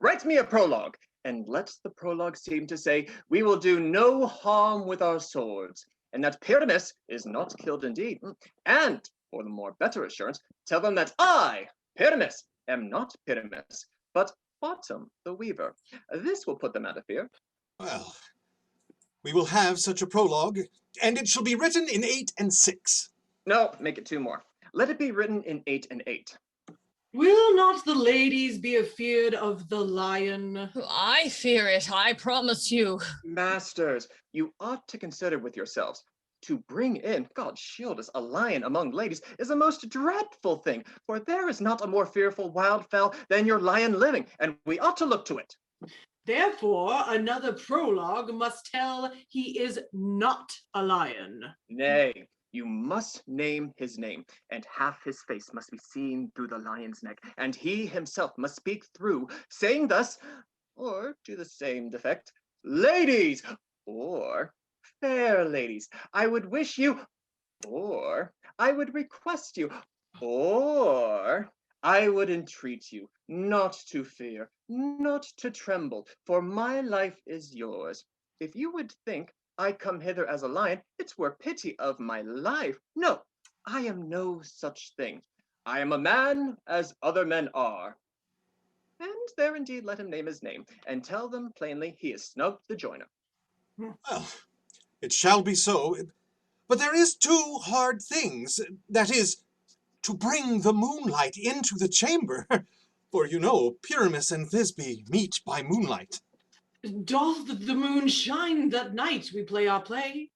Write me a prologue, and let the prologue seem to say, we will do no harm with our swords, and that Pyramus is not killed indeed. And, for the more better assurance, tell them that I, Pyramus, am not Pyramus, but Bottom the Weaver. This will put them out of fear. Well, we will have such a prologue, and it shall be written in 8 and 6. No, make it 2 more. Let it be written in 8 and 8. Will not the ladies be afeard of the lion? I fear it, I promise you. Masters, you ought to consider with yourselves. To bring in, God shield us, a lion among ladies is a most dreadful thing, for there is not a more fearful wild fowl than your lion living, and we ought to look to it. Therefore, another prologue must tell he is not a lion. Nay, you must name his name, and half his face must be seen through the lion's neck, and he himself must speak through, saying thus, or to the same defect, ladies, or fair ladies, I would wish you, or I would request you, or I would entreat you not to fear, not to tremble, for my life is yours. If you would think I come hither as a lion, it were pity of my life. No, I am no such thing. I am a man as other men are. And there indeed let him name his name, and tell them plainly he is Snug the Joiner. Well, it shall be so. But there is 2 hard things. That is, to bring the moonlight into the chamber. For you know, Pyramus and Thisbe meet by moonlight. Doth the moon shine that night we play our play?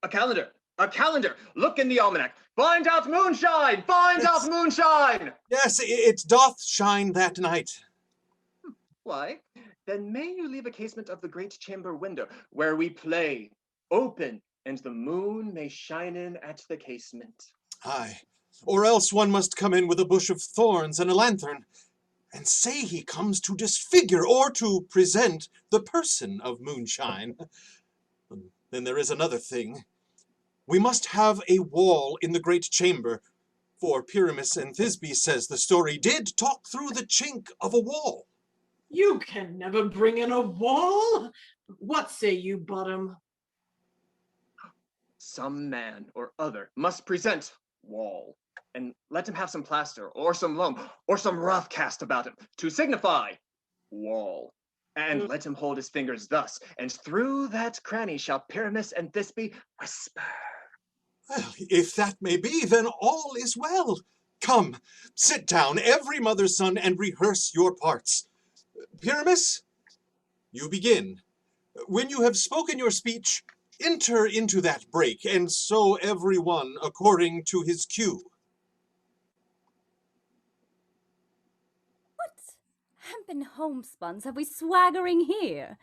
A calendar! A calendar! Look in the almanac! Find out moonshine! Find out moonshine! Yes, it doth shine that night. Why, then may you leave a casement of the great chamber window, where we play, open, and the moon may shine in at the casement. Aye, or else one must come in with a bush of thorns and a lanthorn, and say he comes to disfigure or to present the person of moonshine. Then there is another thing. We must have a wall in the great chamber, for Pyramus and Thisbe says the story did talk through the chink of a wall. You can never bring in a wall. What say you, Bottom? Some man or other must present wall, and let him have some plaster, or some loam, or some rough cast about him, to signify wall. And let him hold his fingers thus, and through that cranny shall Pyramus and Thisbe whisper. Well, if that may be, then all is well. Come, sit down, every mother's son, and rehearse your parts. Pyramus, you begin. When you have spoken your speech, enter into that break, and so every one according to his cue. What hempen homespuns have we swaggering here?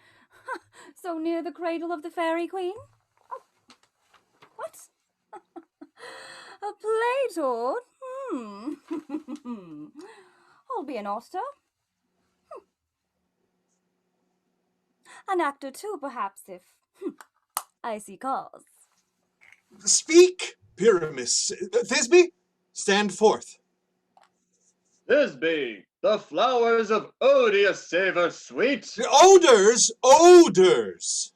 So near the cradle of the fairy queen? Oh, what? A play toward? I'll be an author. An actor too, perhaps, if I see cause. Speak, Pyramus. Thisbe, stand forth. Thisbe, the flowers of odious savor sweet. Odors, odors.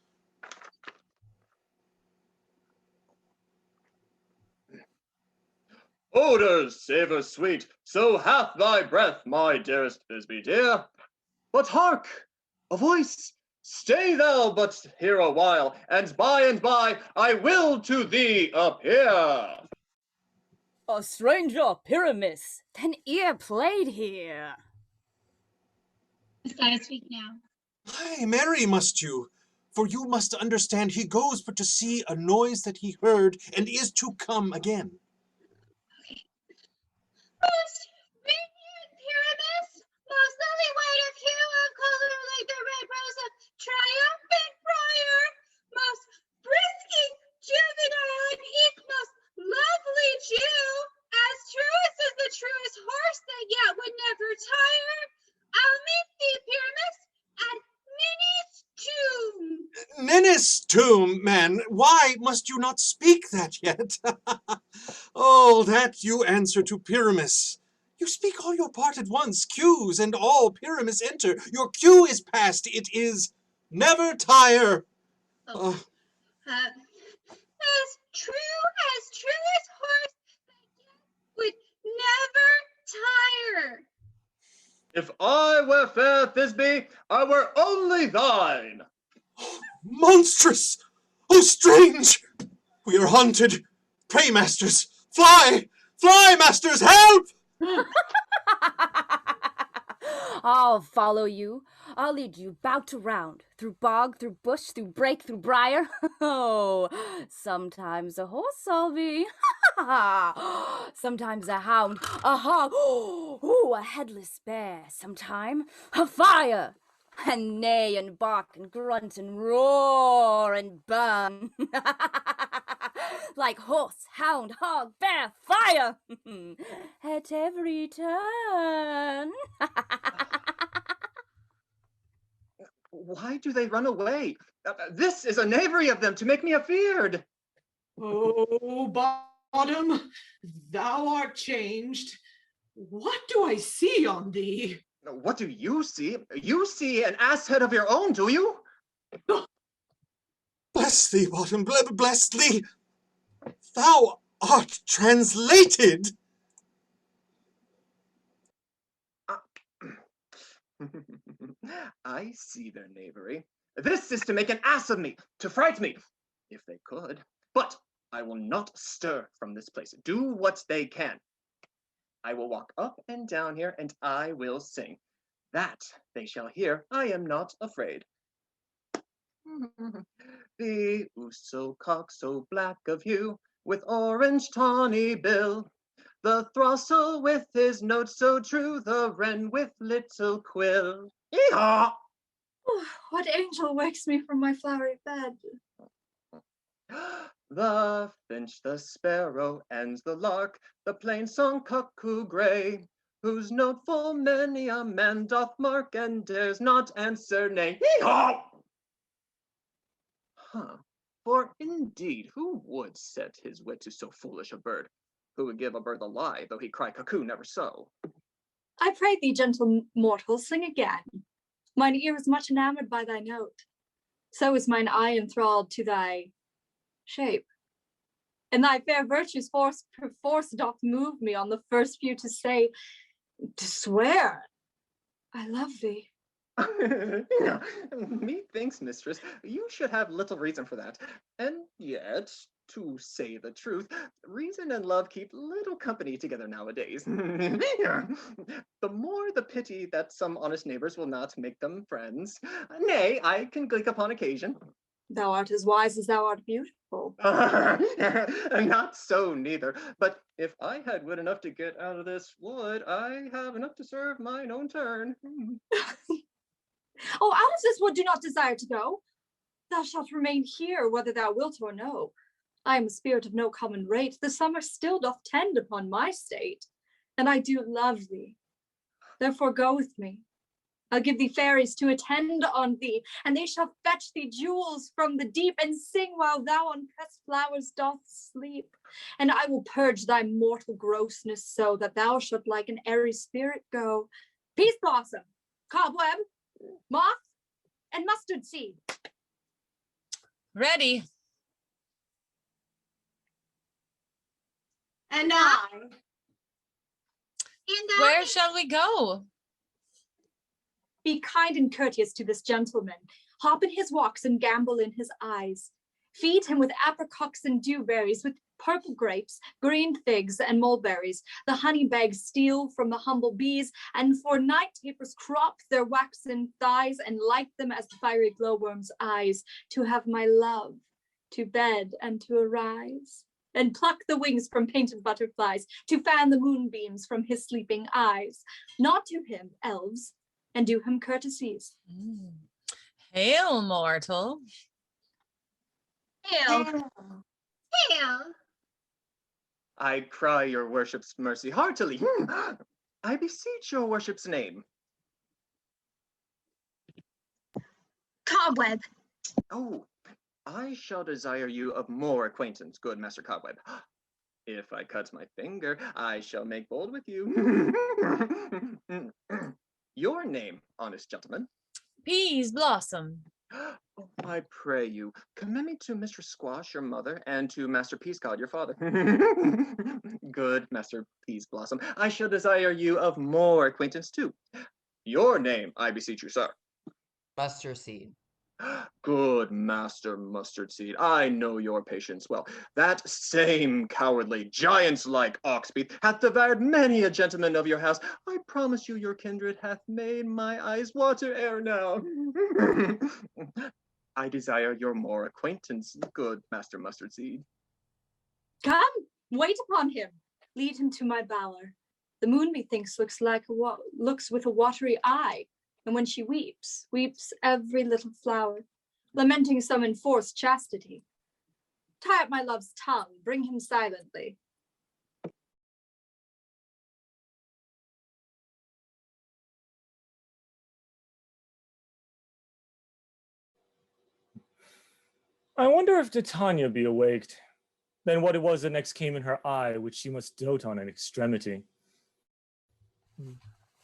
Odors savor sweet, so hath thy breath, my dearest Thisbe dear. But hark, a voice. Stay thou but here a while, and by I will to thee appear. A stranger, Pyramus, then ear played here. Must I speak now? Aye, marry must you, for you must understand he goes but to see a noise that he heard, and is to come again. Most radiant Pyramus, most lily white of hue of color like the red rose of triumphant briar, most brisky juvenile and eke most lovely Jew, as truest as the truest horse that yet would never tire, I'll meet thee, Pyramus, at Minnie's tomb. Ninnis' tomb, man, why must you not speak that yet? Oh, that you answer to Pyramus. You speak all your part at once, cues, and all Pyramus enter. Your cue is past, it is never tire. As true as horse that yet would never tire. If I were fair Thisbe, I were only thine. Monstrous! Oh, strange! We are haunted. Pray, masters, fly! Fly, masters, help! I'll follow you. I'll lead you bout around, through bog, through bush, through brake, through briar. Oh, sometimes a horse I'll be. Sometimes a hound, a hog, ooh, a headless bear. Sometime a fire, and neigh and bark and grunt and roar and burn. Like horse, hound, hog, bear, fire. At every turn. Why do they run away? This is a knavery of them to make me afeard. Oh, Bottom, thou art changed. What do I see on thee? What do you see? You see an ass head of your own, do you? Bless thee, Bottom, bless thee. Thou art translated. I see their knavery. This is to make an ass of me, to fright me, if they could. But I will not stir from this place. Do what they can. I will walk up and down here, and I will sing. That they shall hear. I am not afraid. The ousel cock so black of hue, with orange tawny bill, the throstle with his note so true, the wren with little quill. Hee-haw! Oh, what angel wakes me from my flowery bed? The finch, the sparrow, and the lark, the plain song cuckoo gray, whose note full many a man doth mark, and dares not answer nay. Hee-haw! Huh. For indeed, who would set his wit to so foolish a bird? Who would give a bird the lie, though he cry cuckoo never so? I pray thee, gentle mortal, sing again. Mine ear is much enamored by thy note. So is mine eye enthralled to thy shape. And thy fair virtues perforce doth move me on the first view to say, to swear, I love thee. Methinks, mistress, you should have little reason for that. And yet, to say the truth, reason and love keep little company together nowadays. The more the pity that some honest neighbors will not make them friends. Nay, I can gleek upon occasion. Thou art as wise as thou art beautiful. Not so neither, but if I had wit enough to get out of this wood, I have enough to serve mine own turn. Oh, out of this wood do not desire to go. Thou shalt remain here, whether thou wilt or no. I am a spirit of no common rate. The summer still doth tend upon my state, and I do love thee. Therefore go with me. I'll give thee fairies to attend on thee, and they shall fetch thee jewels from the deep, and sing while thou on pressed flowers doth sleep. And I will purge thy mortal grossness so that thou shalt like an airy spirit go. Peace blossom, cobweb, moth, and mustard seed. Ready. And I. Where shall we go? Be kind and courteous to this gentleman. Hop in his walks and gambol in his eyes. Feed him with apricots and dewberries, with purple grapes, green figs, and mulberries. The honey bags steal from the humble bees, and for night tapers crop their waxen thighs, and light them as the fiery glowworm's eyes, to have my love, to bed and to arise. And pluck the wings from painted butterflies, to fan the moonbeams from his sleeping eyes. Not to him, elves, and do him courtesies. Hail, mortal. Hail. Hail. I cry your worship's mercy heartily. I beseech your worship's name. Cobweb. Oh, I shall desire you of more acquaintance, good Master Cobweb. If I cut my finger, I shall make bold with you. Your name, honest gentleman? Peas Blossom. Oh, I pray you, commend me to Mistress Squash, your mother, and to Master Peascod, your father. Good Master Peas Blossom, I shall desire you of more acquaintance too. Your name, I beseech you, sir. Mustard Seed. Good Master Mustard Seed, I know your patience well. That same cowardly, giants-like Oxbeat hath devoured many a gentleman of your house. I promise you your kindred hath made my eyes water ere now. I desire your more acquaintance, good Master Mustard Seed. Come, wait upon him. Lead him to my bower. The moon, methinks, looks with a watery eye, and when she weeps, weeps every little flower, lamenting some enforced chastity. Tie up my love's tongue, bring him silently. I wonder if Titania be awaked. Then what it was that next came in her eye, which she must dote on in extremity.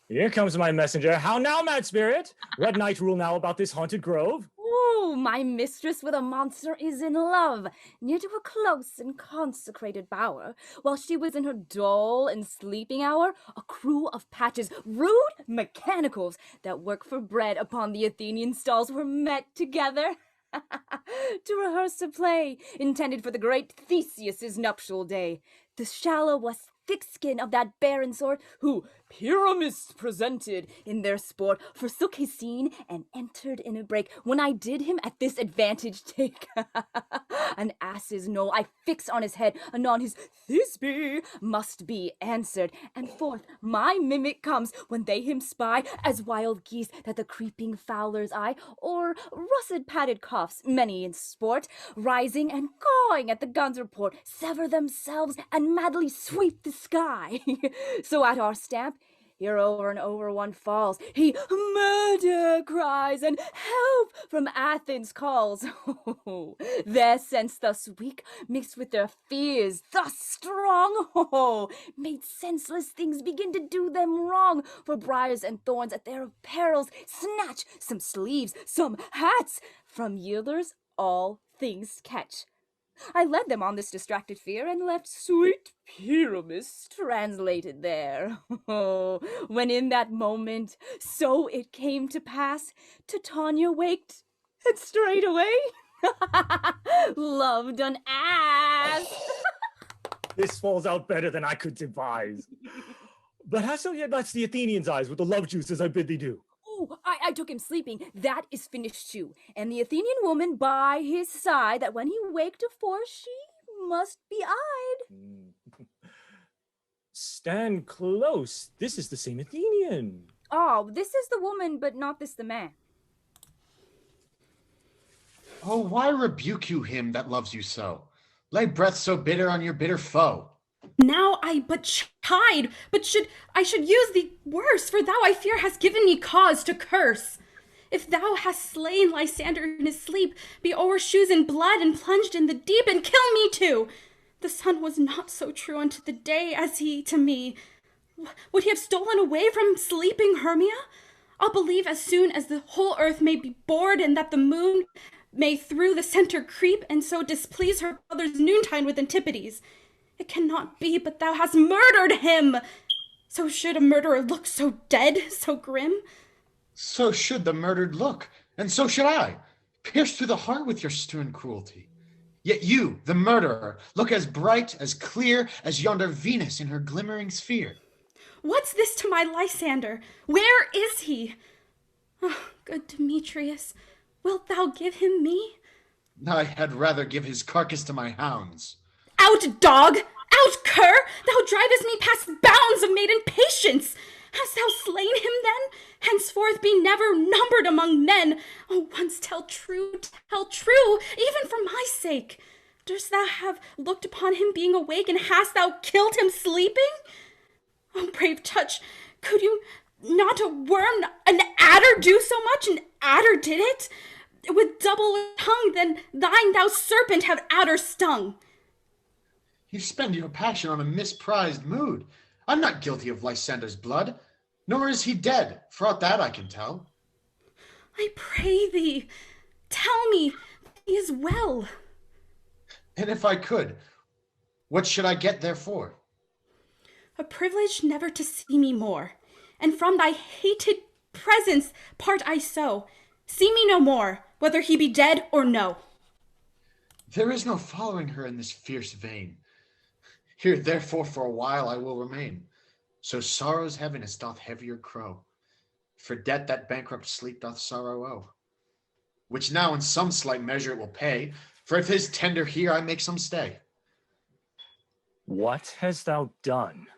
Here comes my messenger. How now, mad spirit? What night rule now about this haunted grove? Oh, my mistress with a monster is in love, near to a close and consecrated bower. While she was in her dull and sleeping hour, a crew of patches, rude mechanicals that work for bread upon the Athenian stalls were met together to rehearse a play intended for the great Theseus's nuptial day. The shallow was thick skin of that barren sort who, Pyramus presented in their sport, forsook his scene and entered in a break. When I did him at this advantage take an ass's knoll I fix on his head, anon his Thisbe must be answered, and forth my mimic comes when they him spy, as wild geese that the creeping fowler's eye, or russet padded coughs, many in sport, rising and cawing at the gun's report, sever themselves and madly sweep the sky. So at our stamp, here over and over one falls. He murder cries and help from Athens calls. Oh, their sense thus weak, mixed with their fears thus strong, oh, made senseless things begin to do them wrong. For briars and thorns at their perils snatch some sleeves, some hats. From yielders all things catch. I led them on this distracted fear and left sweet Pyramus translated there. Oh, when in that moment so it came to pass, Titania waked and straightway loved an ass. This falls out better than I could devise. But hast yet that's the Athenian's eyes with the love juices I bid thee do? Oh, I took him sleeping. That is finished too. And the Athenian woman by his side, that when he waked afore, she must be eyed. Stand close. This is the same Athenian. Oh, this is the woman, but not this the man. Oh, why rebuke you him that loves you so? Lay breath so bitter on your bitter foe. Now I but chide, but I should use thee worse, for thou I fear hast given me cause to curse. If thou hast slain Lysander in his sleep, be o'er shoes in blood and plunged in the deep, and kill me too. The sun was not so true unto the day as he to me. Would he have stolen away from sleeping Hermia? I'll believe as soon as the whole earth may be bored, and that the moon may through the center creep, and so displease her brother's noontide with antipodes. It cannot be but thou hast murdered him. So should a murderer look so dead, so grim? So should the murdered look, and so should I, pierced through the heart with your stern cruelty. Yet you, the murderer, look as bright, as clear as yonder Venus in her glimmering sphere. What's this to my Lysander? Where is he? Oh, good Demetrius, wilt thou give him me? I had rather give his carcass to my hounds. Out, dog! Out, cur! Thou drivest me past bounds of maiden patience. Hast thou slain him then? Henceforth be never numbered among men. Oh, once tell true, even for my sake. Dost thou have looked upon him being awake, and hast thou killed him sleeping? Oh, brave touch, could you not a worm, an adder do so much? An adder did it? With double tongue than thine, thou serpent, have adder stung. You spend your passion on a misprized mood. I'm not guilty of Lysander's blood, nor is he dead, for aught that I can tell. I pray thee, tell me he is well. And if I could, what should I get therefore? A privilege never to see me more, and from thy hated presence part I so. See me no more, whether he be dead or no. There is no following her in this fierce vein. Here, therefore, for a while I will remain. So sorrow's heaviness doth heavier crow. For debt that bankrupt sleep doth sorrow owe. Which now in some slight measure it will pay. For if his tender here, I make some stay. What hast thou done?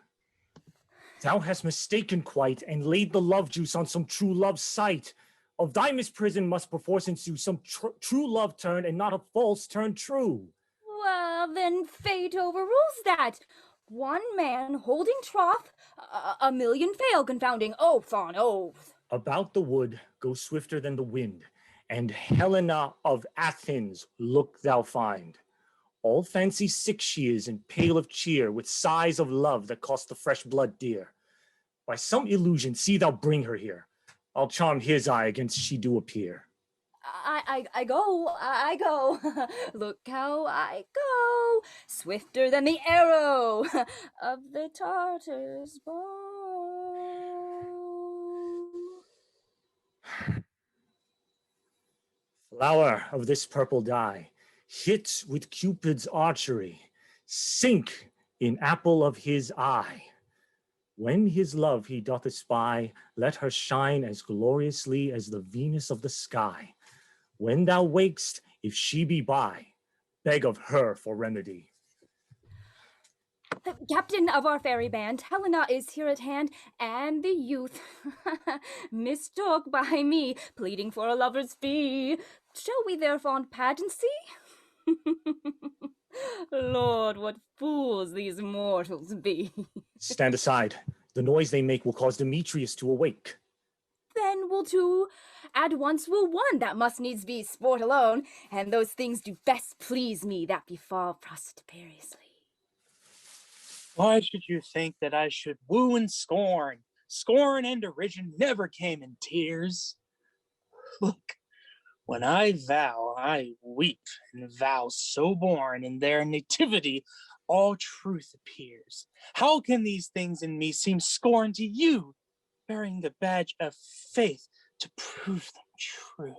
Thou hast mistaken quite, and laid the love juice on some true love's sight. Of thy misprison must perforce ensue some true love turned, and not a false turned true. Well, then fate overrules that. One man holding troth, a million fail confounding oath on oath. About the wood go swifter than the wind, and Helena of Athens look thou find. All fancy sick she is, and pale of cheer, with sighs of love that cost the fresh blood dear. By some illusion see thou bring her here. I'll charm his eye against she do appear. I go. Look how I go, swifter than the arrow of the Tartar's bow. Flower of this purple dye, hit with Cupid's archery, sink in apple of his eye. When his love he doth espy, let her shine as gloriously as the Venus of the sky. When thou wakest, if she be by, beg of her for remedy. The captain of our fairy band, Helena, is here at hand, and the youth mistook by me, pleading for a lover's fee. Shall we their fond pageancy? Lord, what fools these mortals be. Stand aside. The noise they make will cause Demetrius to awake. Then will two add once will one, that must needs be sport alone, and those things do best please me that befall prosperously. Why should you think that I should woo and scorn? Scorn and derision never came in tears. Look, when I vow, I weep, and vows so born in their nativity, all truth appears. How can these things in me seem scorn to you, bearing the badge of faith to prove them true?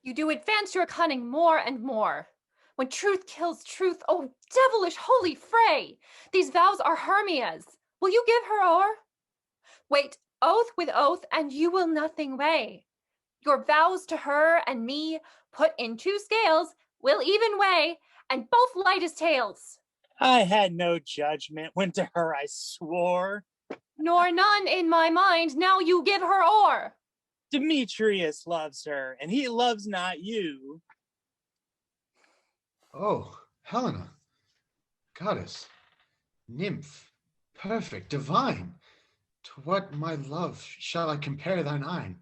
You do advance your cunning more and more. When truth kills truth, oh devilish holy fray! These vows are Hermia's. Will you give her o'er? Wait oath with oath, and you will nothing weigh. Your vows to her and me, put in two scales, will even weigh, and both light as tails. I had no judgment when to her I swore. Nor none in my mind, now you give her o'er. Demetrius loves her, and he loves not you. Oh, Helena, goddess, nymph, perfect, divine, to what, my love, shall I compare thine eyne?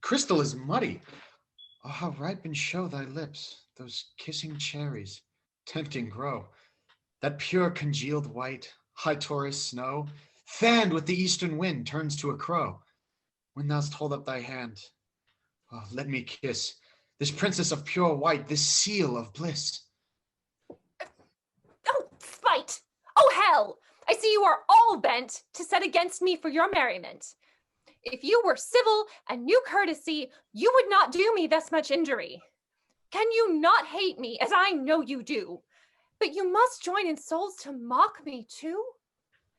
Crystal is muddy. Oh, how ripe and show thy lips, those kissing cherries, tempting grow. That pure congealed white, high Taurus snow, fanned with the eastern wind, turns to a crow. When thou'st hold up thy hand, oh, let me kiss this princess of pure white, this seal of bliss. Oh, spite! Oh, hell! I see you are all bent to set against me for your merriment. If you were civil and knew courtesy, you would not do me thus much injury. Can you not hate me, as I know you do? But you must join in souls to mock me too?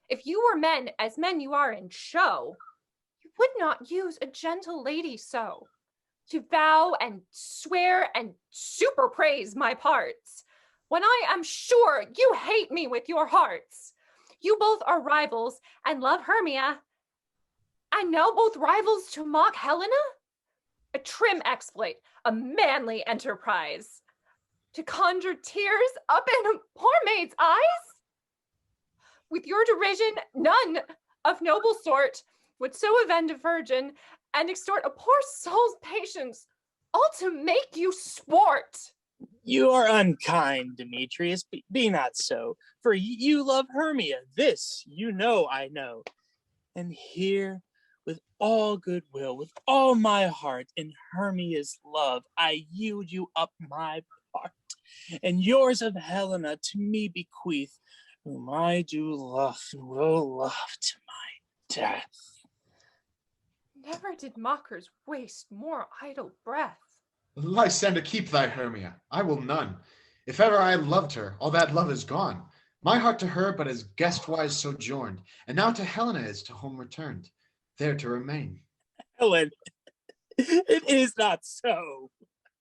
If you were men, as men you are in show, you would not use a gentle lady so, to vow and swear and super praise my parts, when I am sure you hate me with your hearts. You both are rivals and love Hermia, and now both rivals to mock Helena? A trim exploit, a manly enterprise, to conjure tears up in a poor maid's eyes? With your derision, none of noble sort would so offend a virgin and extort a poor soul's patience, all to make you sport. You are unkind, Demetrius. Be not so, for you love Hermia. This you know I know. And here, with all goodwill, with all my heart, in Hermia's love, I yield you up my part, and yours of Helena to me bequeath, whom I do love and will love to my death. Never did mockers waste more idle breath. Lysander, keep thy Hermia. I will none. If ever I loved her, all that love is gone. My heart to her but as guest-wise sojourned, and now to Helena is to home returned, there to remain. Helen, it is not so.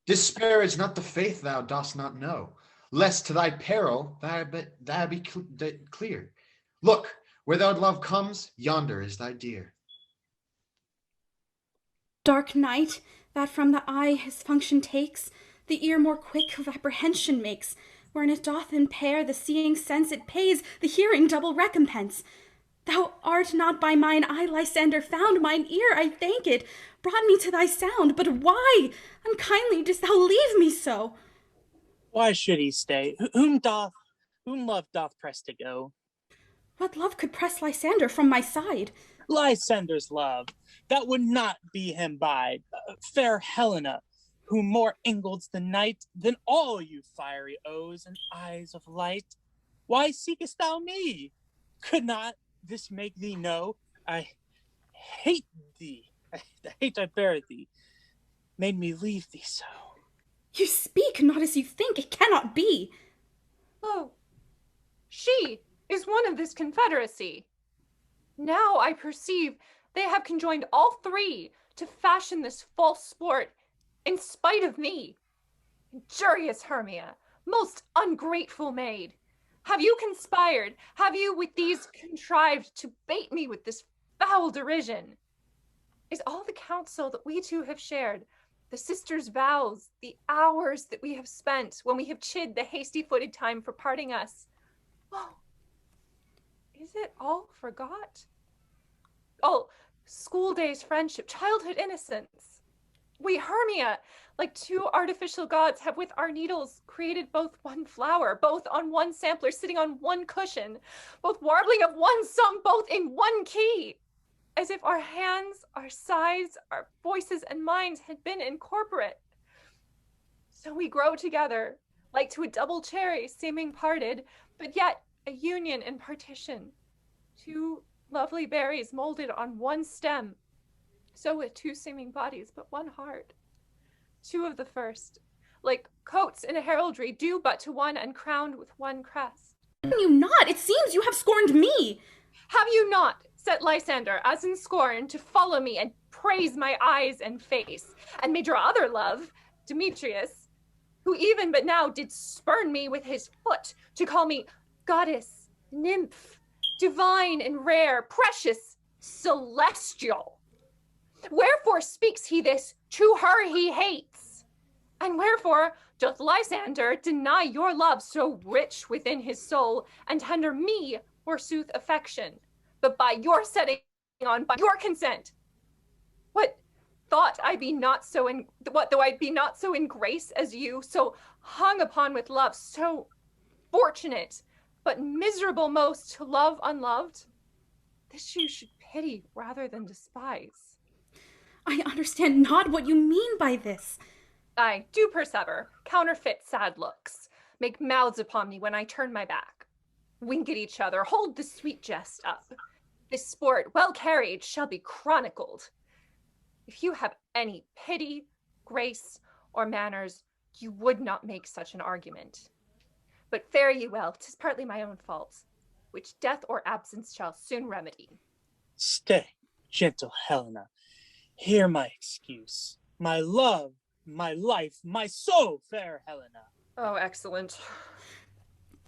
Despair is not the faith thou dost not know, lest to thy peril thou be clear. Look, where thy love comes, yonder is thy dear. Dark night, that from the eye his function takes, the ear more quick of apprehension makes, wherein it doth impair the seeing sense, it pays the hearing double recompense. Thou art not by mine eye, Lysander, found, mine ear, I thank it, brought me to thy sound, but why, unkindly, didst thou leave me so? Why should he stay? Whom love doth press to go? What love could press Lysander from my side? Lysander's love, that would not be him bide. Fair Helena, who more ingolds the night than all you fiery O's and eyes of light. Why seekest thou me? Could not this make thee know I hate thee? The hate I bear thee made me leave thee so. You speak not as you think, it cannot be. Oh, she is one of this confederacy. Now I perceive they have conjoined all three to fashion this false sport in spite of me. Injurious Hermia, most ungrateful maid, have you conspired, have you with these contrived to bait me with this foul derision? Is all the counsel that we two have shared, the sisters' vows, the hours that we have spent when we have chid the hasty-footed time for parting us, oh, is it all forgot? All school days friendship, childhood innocence. We Hermia, like two artificial gods, have with our needles created both one flower, both on one sampler, sitting on one cushion, both warbling of one song, both in one key, as if our hands, our sighs, our voices and minds had been incorporate. So we grow together, like to a double cherry seeming parted, but yet a union in partition. Two lovely berries molded on one stem, so with two seeming bodies, but one heart. Two of the first, like coats in a heraldry, due but to one and crowned with one crest. You not, it seems you have scorned me. Have you not, said Lysander, as in scorn, to follow me and praise my eyes and face, and made your other love, Demetrius, who even but now did spurn me with his foot, to call me goddess, nymph, divine and rare, precious, celestial? Wherefore speaks he this to her he hates? And wherefore doth Lysander deny your love so rich within his soul, and tender me forsooth affection, but by your setting on, by your consent? What thought I be not so in, what though I be not so in grace as you, so hung upon with love, so fortunate, but miserable most to love unloved? This you should pity rather than despise. I understand not what you mean by this. I do persever, counterfeit sad looks, make mouths upon me when I turn my back, wink at each other, hold the sweet jest up. This sport, well carried, shall be chronicled. If you have any pity, grace, or manners, you would not make such an argument. But fare ye well, 'tis partly my own fault, which death or absence shall soon remedy. Stay, gentle Helena. Hear my excuse. My love, my life, my soul, fair Helena. Oh, excellent.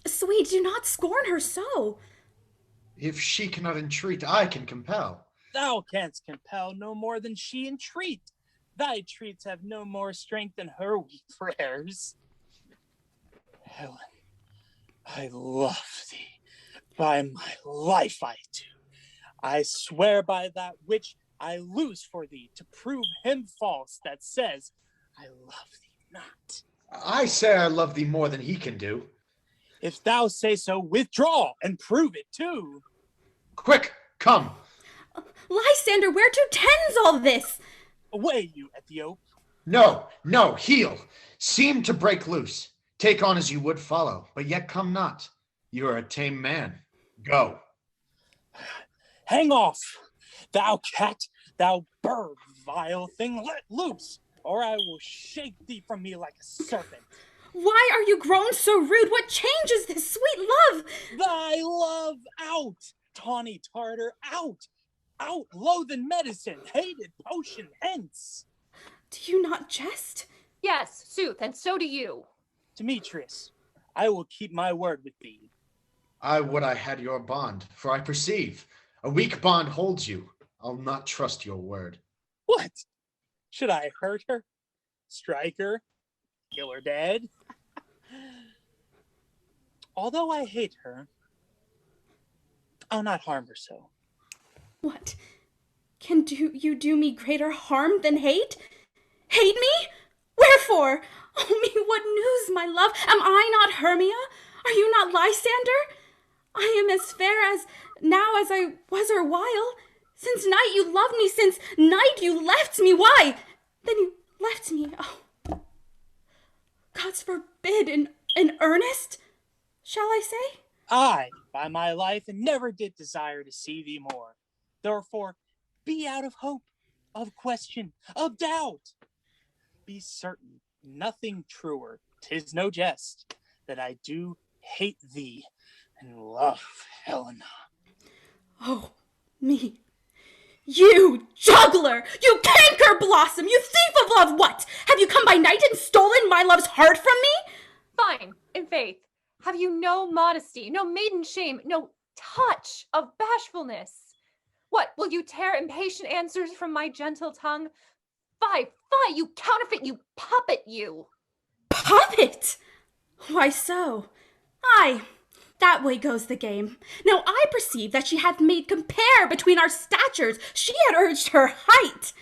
Sweet, do not scorn her so. If she cannot entreat, I can compel. Thou canst compel no more than she entreat. Thy treats have no more strength than her weak prayers. Helen, I love thee. By my life I do. I swear by that which I lose for thee to prove him false that says, I love thee not. I say I love thee more than he can do. If thou say so, withdraw and prove it too. Quick, come. Lysander, where to tends all this? Away, you Ethiop. No, no, heel. Seem to break loose. Take on as you would follow, but yet come not. You are a tame man. Go. Hang off, thou cat, thou Bird, vile thing, let loose, or I will shake thee from me like a serpent. Why are you grown so rude? What changes this sweet love? Thy love out, tawny Tartar, out! Out, loathen medicine, hated potion, hence! Do you not jest? Yes, sooth, and so do you. Demetrius, I will keep my word with thee. I would I had your bond, for I perceive a weak bond holds you. I'll not trust your word. What? Should I hurt her? Strike her? Kill her dead? Although I hate her, I'll not harm her so. What? Can you do me greater harm than hate? Hate me? Wherefore? Oh me, what news, my love? Am I not Hermia? Are you not Lysander? I am as fair as now as I was erewhile. Since night you loved me, since night you left me. Why? Then you left me. Oh, God's forbid, in earnest, shall I say? I, by my life, never did desire to see thee more. Therefore, be out of hope, of question, of doubt. Be certain, nothing truer, 'tis no jest, that I do hate thee and love Helena. Oh, me. You juggler! You canker blossom! You thief of love! What? Have you come by night and stolen my love's heart from me? Fine, in faith. Have you no modesty, no maiden shame, no touch of bashfulness? What, will you tear impatient answers from my gentle tongue? Fie, fie, you counterfeit, you puppet, you! Puppet? Why so? Aye, that way goes the game. Now I perceive that she hath made compare between our statures. She had urged her height,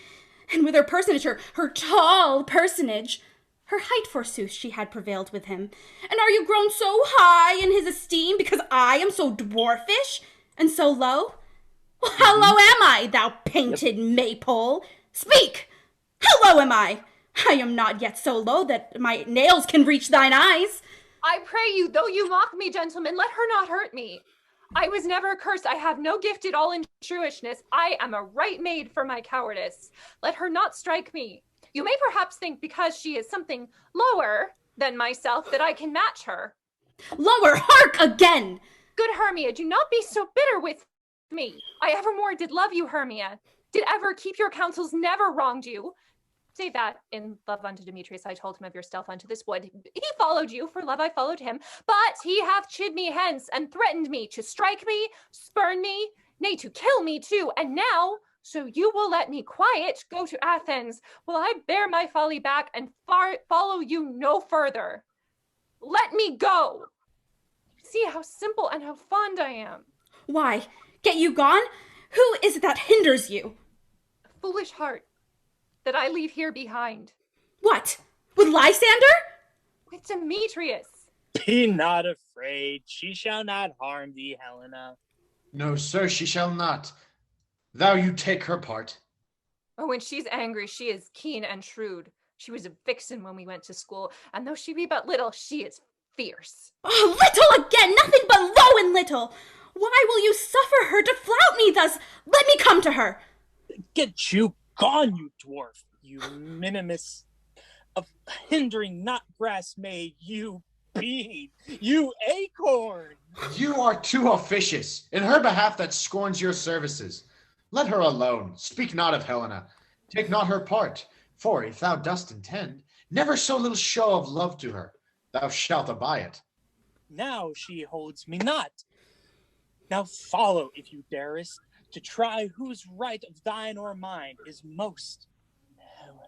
and with her personage, her tall personage, her height forsooth, she had prevailed with him. And are you grown so high in his esteem because I am so dwarfish and so low? Well, how low am I, thou painted maypole? Speak! How low am I? I am not yet so low that my nails can reach thine eyes. I pray you, though you mock me, gentlemen, let her not hurt me. I was never cursed. I have no gift at all in shrewishness. I am a right maid for my cowardice. Let her not strike me. You may perhaps think because she is something lower than myself that I can match her. Lower, hark again! Good Hermia, do not be so bitter with me. I evermore did love you, Hermia. Did ever keep your counsels, never wronged you. Say that in love unto Demetrius, I told him of your stealth unto this wood. He followed you, for love I followed him. But he hath chid me hence, and threatened me to strike me, spurn me, nay, to kill me too. And now, so you will let me quiet go to Athens, will I bear my folly back and follow you no further. Let me go. See how simple and how fond I am. Why, get you gone? Who is it that hinders you? A foolish heart that I leave here behind. What? With Lysander? With Demetrius. Be not afraid. She shall not harm thee, Helena. No, sir, she shall not. Thou you take her part. Oh, when she's angry, she is keen and shrewd. She was a vixen when we went to school, and though she be but little, she is fierce. Oh, little again, nothing but low and little. Why will you suffer her to flout me thus? Let me come to her. Get you gone, you dwarf, you minimus of hindering not grass made, you bean, you acorn. You are too officious. In her behalf that scorns your services. Let her alone. Speak not of Helena. Take not her part. For if thou dost intend, never so little show of love to her. Thou shalt abide it. Now she holds me not. Now follow, if you darest, to try whose right of thine or mine is most. Helena.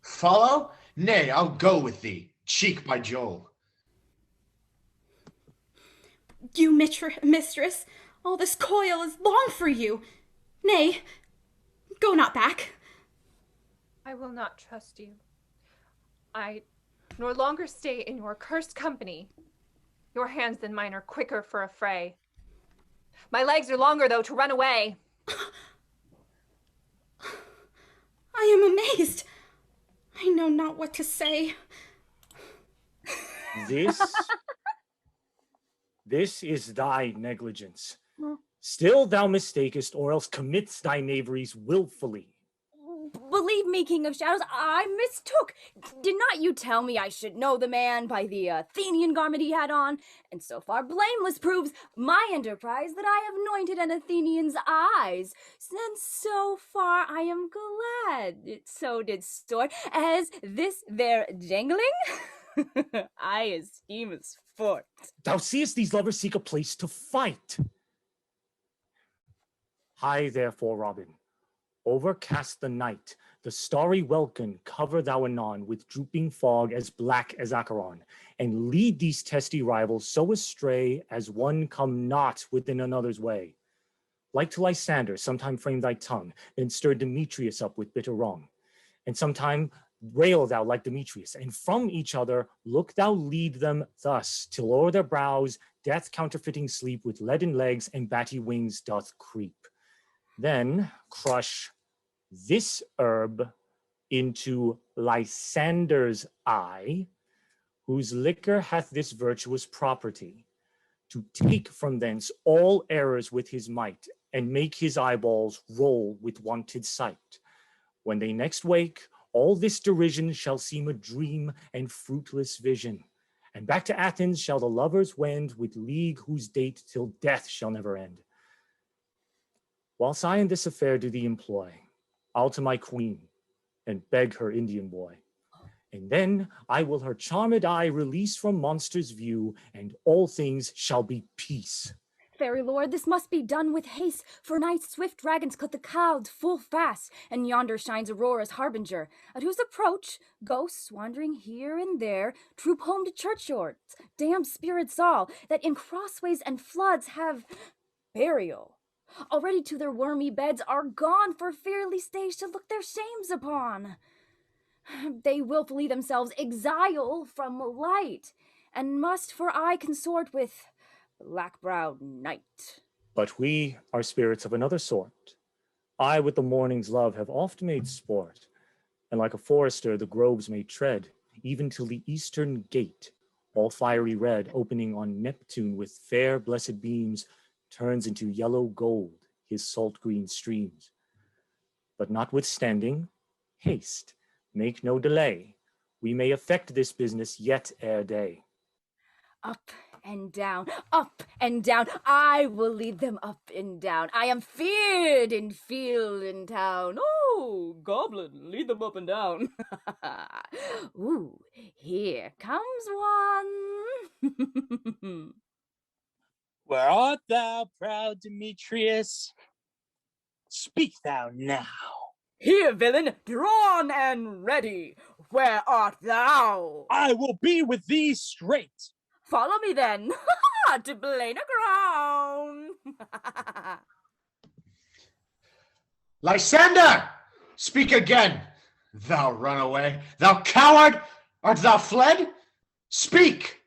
Follow? Nay, I'll go with thee, cheek by jowl. You mistress, all this coil is long for you. Nay, go not back. I will not trust you. I nor longer stay in your cursed company. Your hands than mine are quicker for a fray. My legs are longer, though, to run away. I am amazed. I know not what to say. This is thy negligence. Still thou mistakest, or else commits thy knaveries willfully. believe me, King of Shadows, I mistook. Did not you tell me I should know the man by the Athenian garment he had on? And so far blameless proves my enterprise that I have anointed an Athenian's eyes. And so far I am glad it so did sort as this there jangling I esteem as sport. Thou seest these lovers seek a place to fight. Hie therefore, Robin, overcast the night, the starry welkin cover thou anon with drooping fog as black as Acheron, and lead these testy rivals so astray as one come not within another's way. Like to Lysander, sometime frame thy tongue, then stir Demetrius up with bitter wrong, and sometime rail thou like Demetrius, and from each other look thou lead them thus, till o'er their brows death counterfeiting sleep with leaden legs and batty wings doth creep. Then crush this herb into Lysander's eye, whose liquor hath this virtuous property, to take from thence all errors with his might, and make his eyeballs roll with wonted sight. When they next wake, all this derision shall seem a dream and fruitless vision, and back to Athens shall the lovers wend with league whose date till death shall never end. Whilst I in this affair do thee employ, I'll to my queen and beg her Indian boy, and then I will her charmed eye release from monster's view, and all things shall be peace. Fairy lord, this must be done with haste, for night's swift dragons cut the clouds full fast, and yonder shines Aurora's harbinger, at whose approach ghosts wandering here and there troop home to churchyards, damned spirits all, that in crossways and floods have burial. Already to their wormy beds are gone for fearly stage to look their shames upon. They willfully themselves exile from light, and must for aye consort with black-browed night. But we are spirits of another sort. I with the morning's love have oft made sport, and like a forester the groves may tread, even till the eastern gate, all fiery red, opening on Neptune with fair blessed beams, turns into yellow gold his salt green streams. But notwithstanding, haste, make no delay. We may effect this business yet ere day. Up and down, I will lead them up and down. I am feared in field and town. Oh, goblin, lead them up and down. Ooh, here comes one. Where art thou, proud Demetrius? Speak thou now. Here, villain, drawn and ready. Where art thou? I will be with thee straight. Follow me then, to plainer ground. Lysander, speak again. Thou runaway, thou coward, art thou fled? Speak.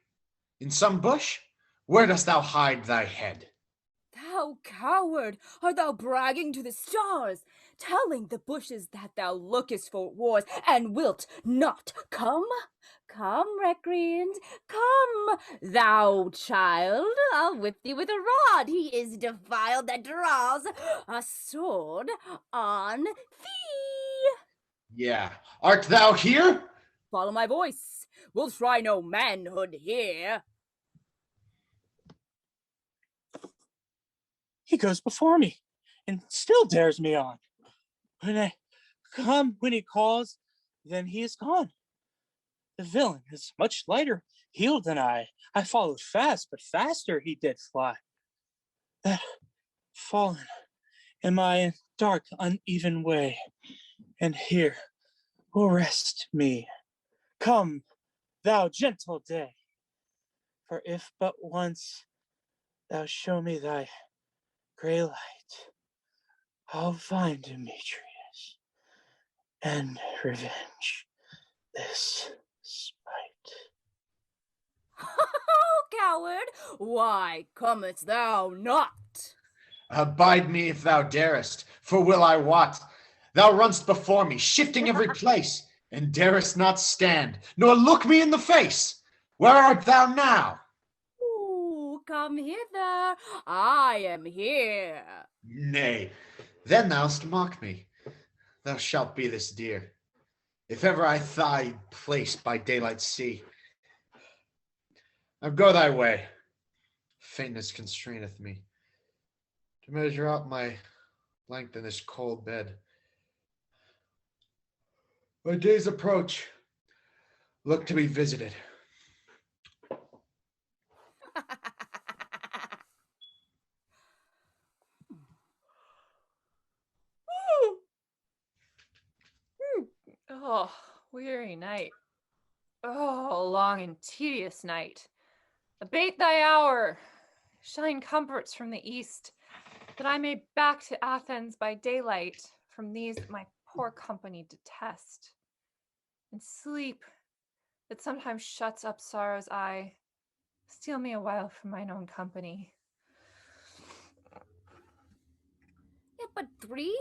In some bush? Where dost thou hide thy head? Thou coward, art thou bragging to the stars, telling the bushes that thou lookest for wars, and wilt not come? Come, recreant, come, thou child, I'll whip thee with a rod. He is defiled that draws a sword on thee. Yeah. Art thou here? Follow my voice. We'll try no manhood here. He goes before me, and still dares me on. When I come, when he calls, then he is gone. The villain is much lighter heeled than I. I followed fast, but faster he did fly. That fallen am I in dark, uneven way, and here will rest me. Come, thou gentle day, for if but once thou show me thy gray light, I'll find Demetrius and revenge this spite. Oh, coward, why comest thou not? Abide me if thou darest, for will I wot. Thou runst before me, shifting every place, and darest not stand, nor look me in the face. Where art thou now? Ooh, come hither, I am here. Nay, then thou'st mock me. thou shalt be this dear. If ever I thy place by daylight's sea. Now go thy way. Faintness constraineth me to measure out my length in this cold bed. My days approach. Look to be visited. Oh, weary night. Oh, long and tedious night. Abate thy hour. Shine comforts from the east, that I may back to Athens by daylight from these that my poor company detest. And sleep, that sometimes shuts up sorrow's eye, steal me a while from mine own company. Yeah, but 3?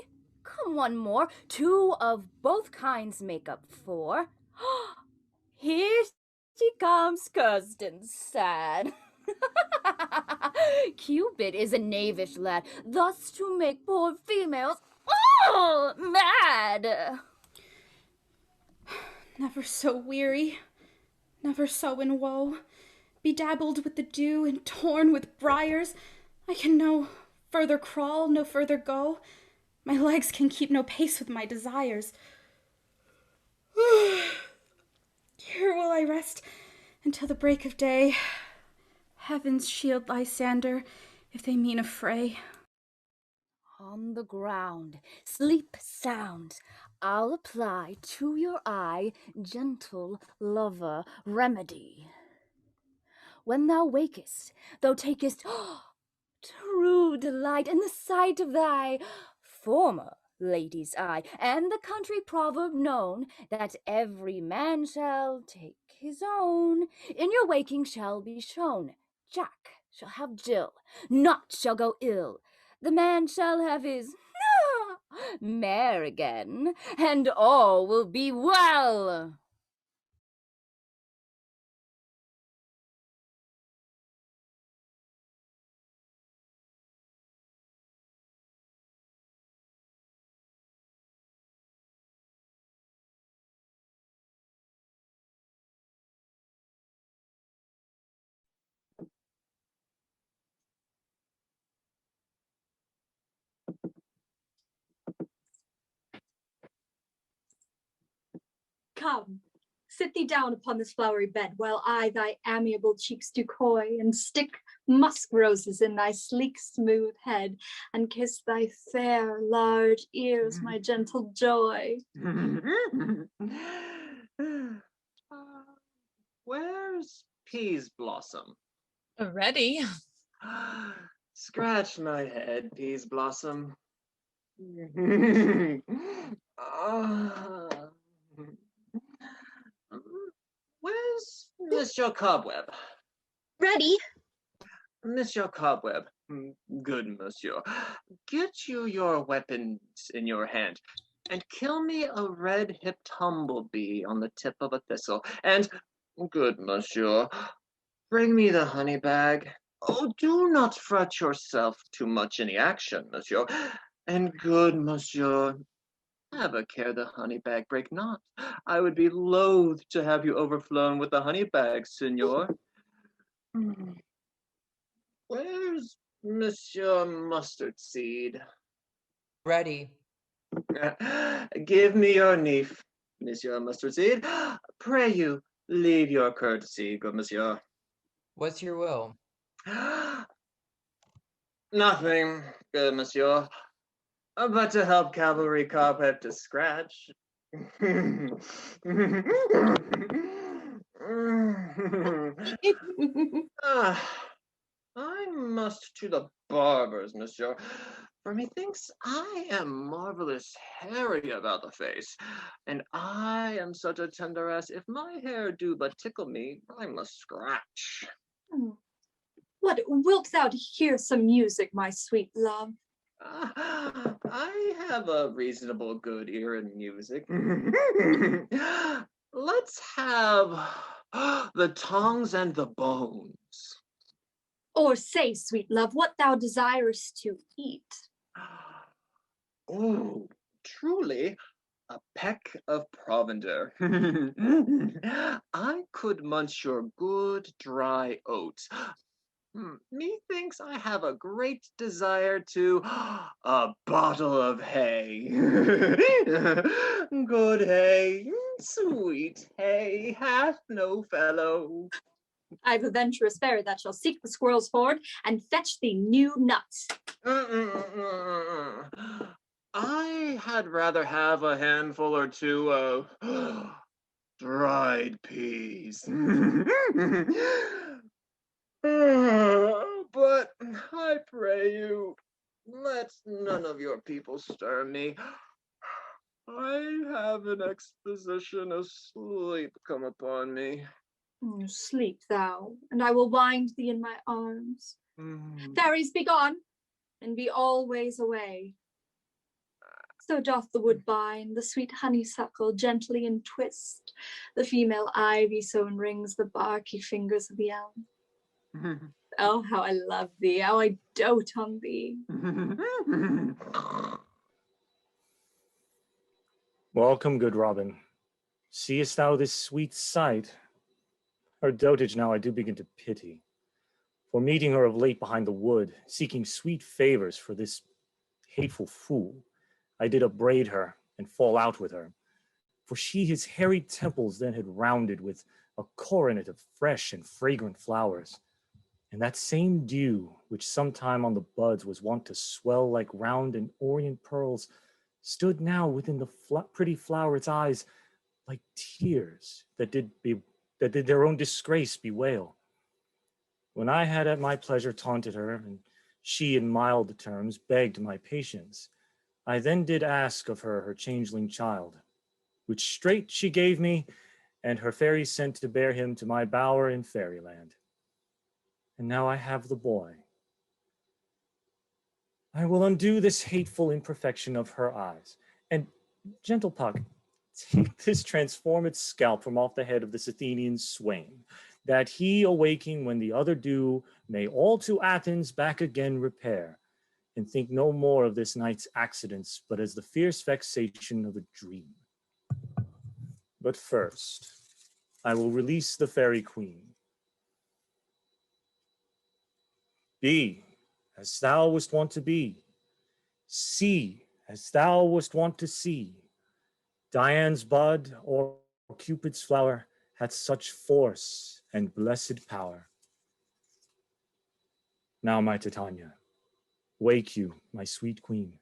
Come, one more. 2 of both kinds make up 4. Here she comes, cursed and sad. Cupid is a knavish lad, thus to make poor females mad. Never so weary, never so in woe, bedabbled with the dew and torn with briars, I can no further crawl, no further go. My legs can keep no pace with my desires. Here will I rest until the break of day. Heavens shield Lysander, if they mean a fray. On the ground, sleep sound. I'll apply to your eye gentle lover remedy. When thou wakest, thou takest true delight in the sight of thy former lady's eye, and the country proverb known, that every man shall take his own, in your waking shall be shown. Jack shall have Jill, naught shall go ill. The man shall have his mare again, and all will be well. Come, sit thee down upon this flowery bed, while I thy amiable cheeks do coy, and stick musk roses in thy sleek smooth head, and kiss thy fair large ears, my gentle joy. Where's Peas Blossom? Ready? Scratch my head, Peas Blossom. Where's Monsieur Cobweb? Ready. Monsieur Cobweb, good monsieur, get you your weapons in your hand, and kill me a red-hipped humblebee on the tip of a thistle, and, good monsieur, bring me the honey bag. Oh, do not fret yourself too much in the action, monsieur, and good monsieur, have a care the honey bag break not. I would be loath to have you overflown with the honey bag, signor. Where's Monsieur Mustard Seed? Ready. Give me your nief, Monsieur Mustard Seed. Pray you, leave your courtesy, good monsieur. What's your will? Nothing, good monsieur, but to help Cavalry Cobweb to scratch. I must to the barber's, monsieur, for methinks I am marvelous hairy about the face, and I am such a tender ass, if my hair do but tickle me, I must scratch. What, wilt thou hear some music, my sweet love? I have a reasonable good ear in music. Let's have the tongs and the bones. Or say, sweet love, what thou desirest to eat. Oh, truly, a peck of provender. I could munch your good dry oats. Methinks I have a great desire to a bottle of hay. Good hay, sweet hay, hath no fellow. I've a venturous fairy that shall seek the squirrel's hoard and fetch thee new nuts. I had rather have a handful or two of dried peas. But I pray you, let none of your people stir me. I have an exposition of sleep come upon me. Sleep thou, and I will wind thee in my arms. Fairies, be gone, and be always away. So doth the woodbine, the sweet honeysuckle gently entwist, the female ivy so enrings the barky fingers of the elm. Oh, how I love thee, how I dote on thee. Welcome, good Robin. Seest thou this sweet sight? Her dotage now I do begin to pity. For meeting her of late behind the wood, seeking sweet favors for this hateful fool, I did upbraid her and fall out with her. For she his hairy temples then had rounded with a coronet of fresh and fragrant flowers. And that same dew, which sometime on the buds was wont to swell like round and orient pearls, stood now within the pretty floweret's eyes like tears that did their own disgrace bewail. When I had at my pleasure taunted her, and she in mild terms begged my patience, I then did ask of her her changeling child, which straight she gave me, and her fairy sent to bear him to my bower in fairyland. And now I have the boy. I will undo this hateful imperfection of her eyes, and, gentle Puck, take this transformed scalp from off the head of this Athenian swain, that he, awaking when the other do, may all to Athens back again repair, and think no more of this night's accidents, but as the fierce vexation of a dream. But first, I will release the fairy queen. Be as thou wast wont to be. See as thou wast wont to see. Dian's bud or Cupid's flower hath such force and blessed power. Now, my Titania, wake you, my sweet queen.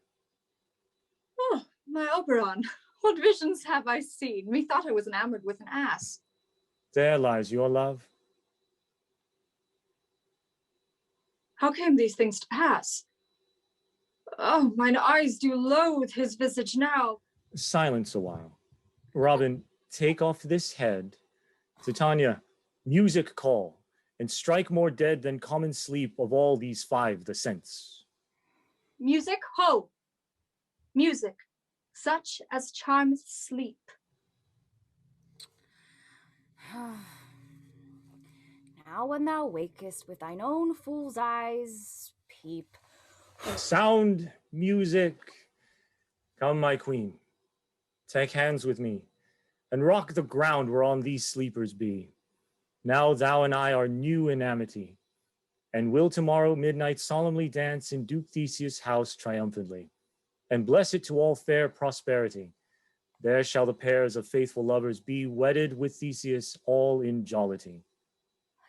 Oh, my Oberon, what visions have I seen? Methought I was enamored with an ass. There lies your love. How came these things to pass? Oh, mine eyes do loathe his visage now. Silence a while. Robin, take off this head. Titania, music call, and strike more dead than common sleep of all these five the sense. Music, ho! Music, such as charmeth sleep. Now when thou wakest with thine own fool's eyes, peep. Sound, music. Come, my queen, take hands with me, and rock the ground whereon these sleepers be. Now thou and I are new in amity, and will tomorrow midnight solemnly dance in Duke Theseus' house triumphantly, and bless it to all fair prosperity. There shall the pairs of faithful lovers be wedded with Theseus all in jollity.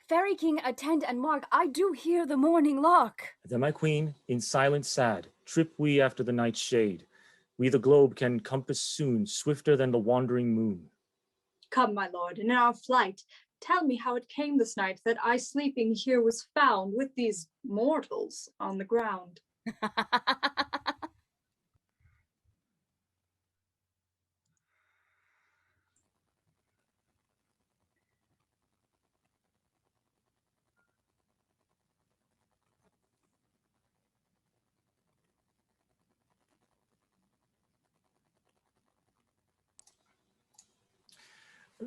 Fairy King, attend and mark, I do hear the morning lark. Then, my queen, in silence sad, trip we after the night's shade. We the globe can compass soon, swifter than the wandering moon. Come, my lord, and in our flight, tell me how it came this night that I sleeping here was found with these mortals on the ground.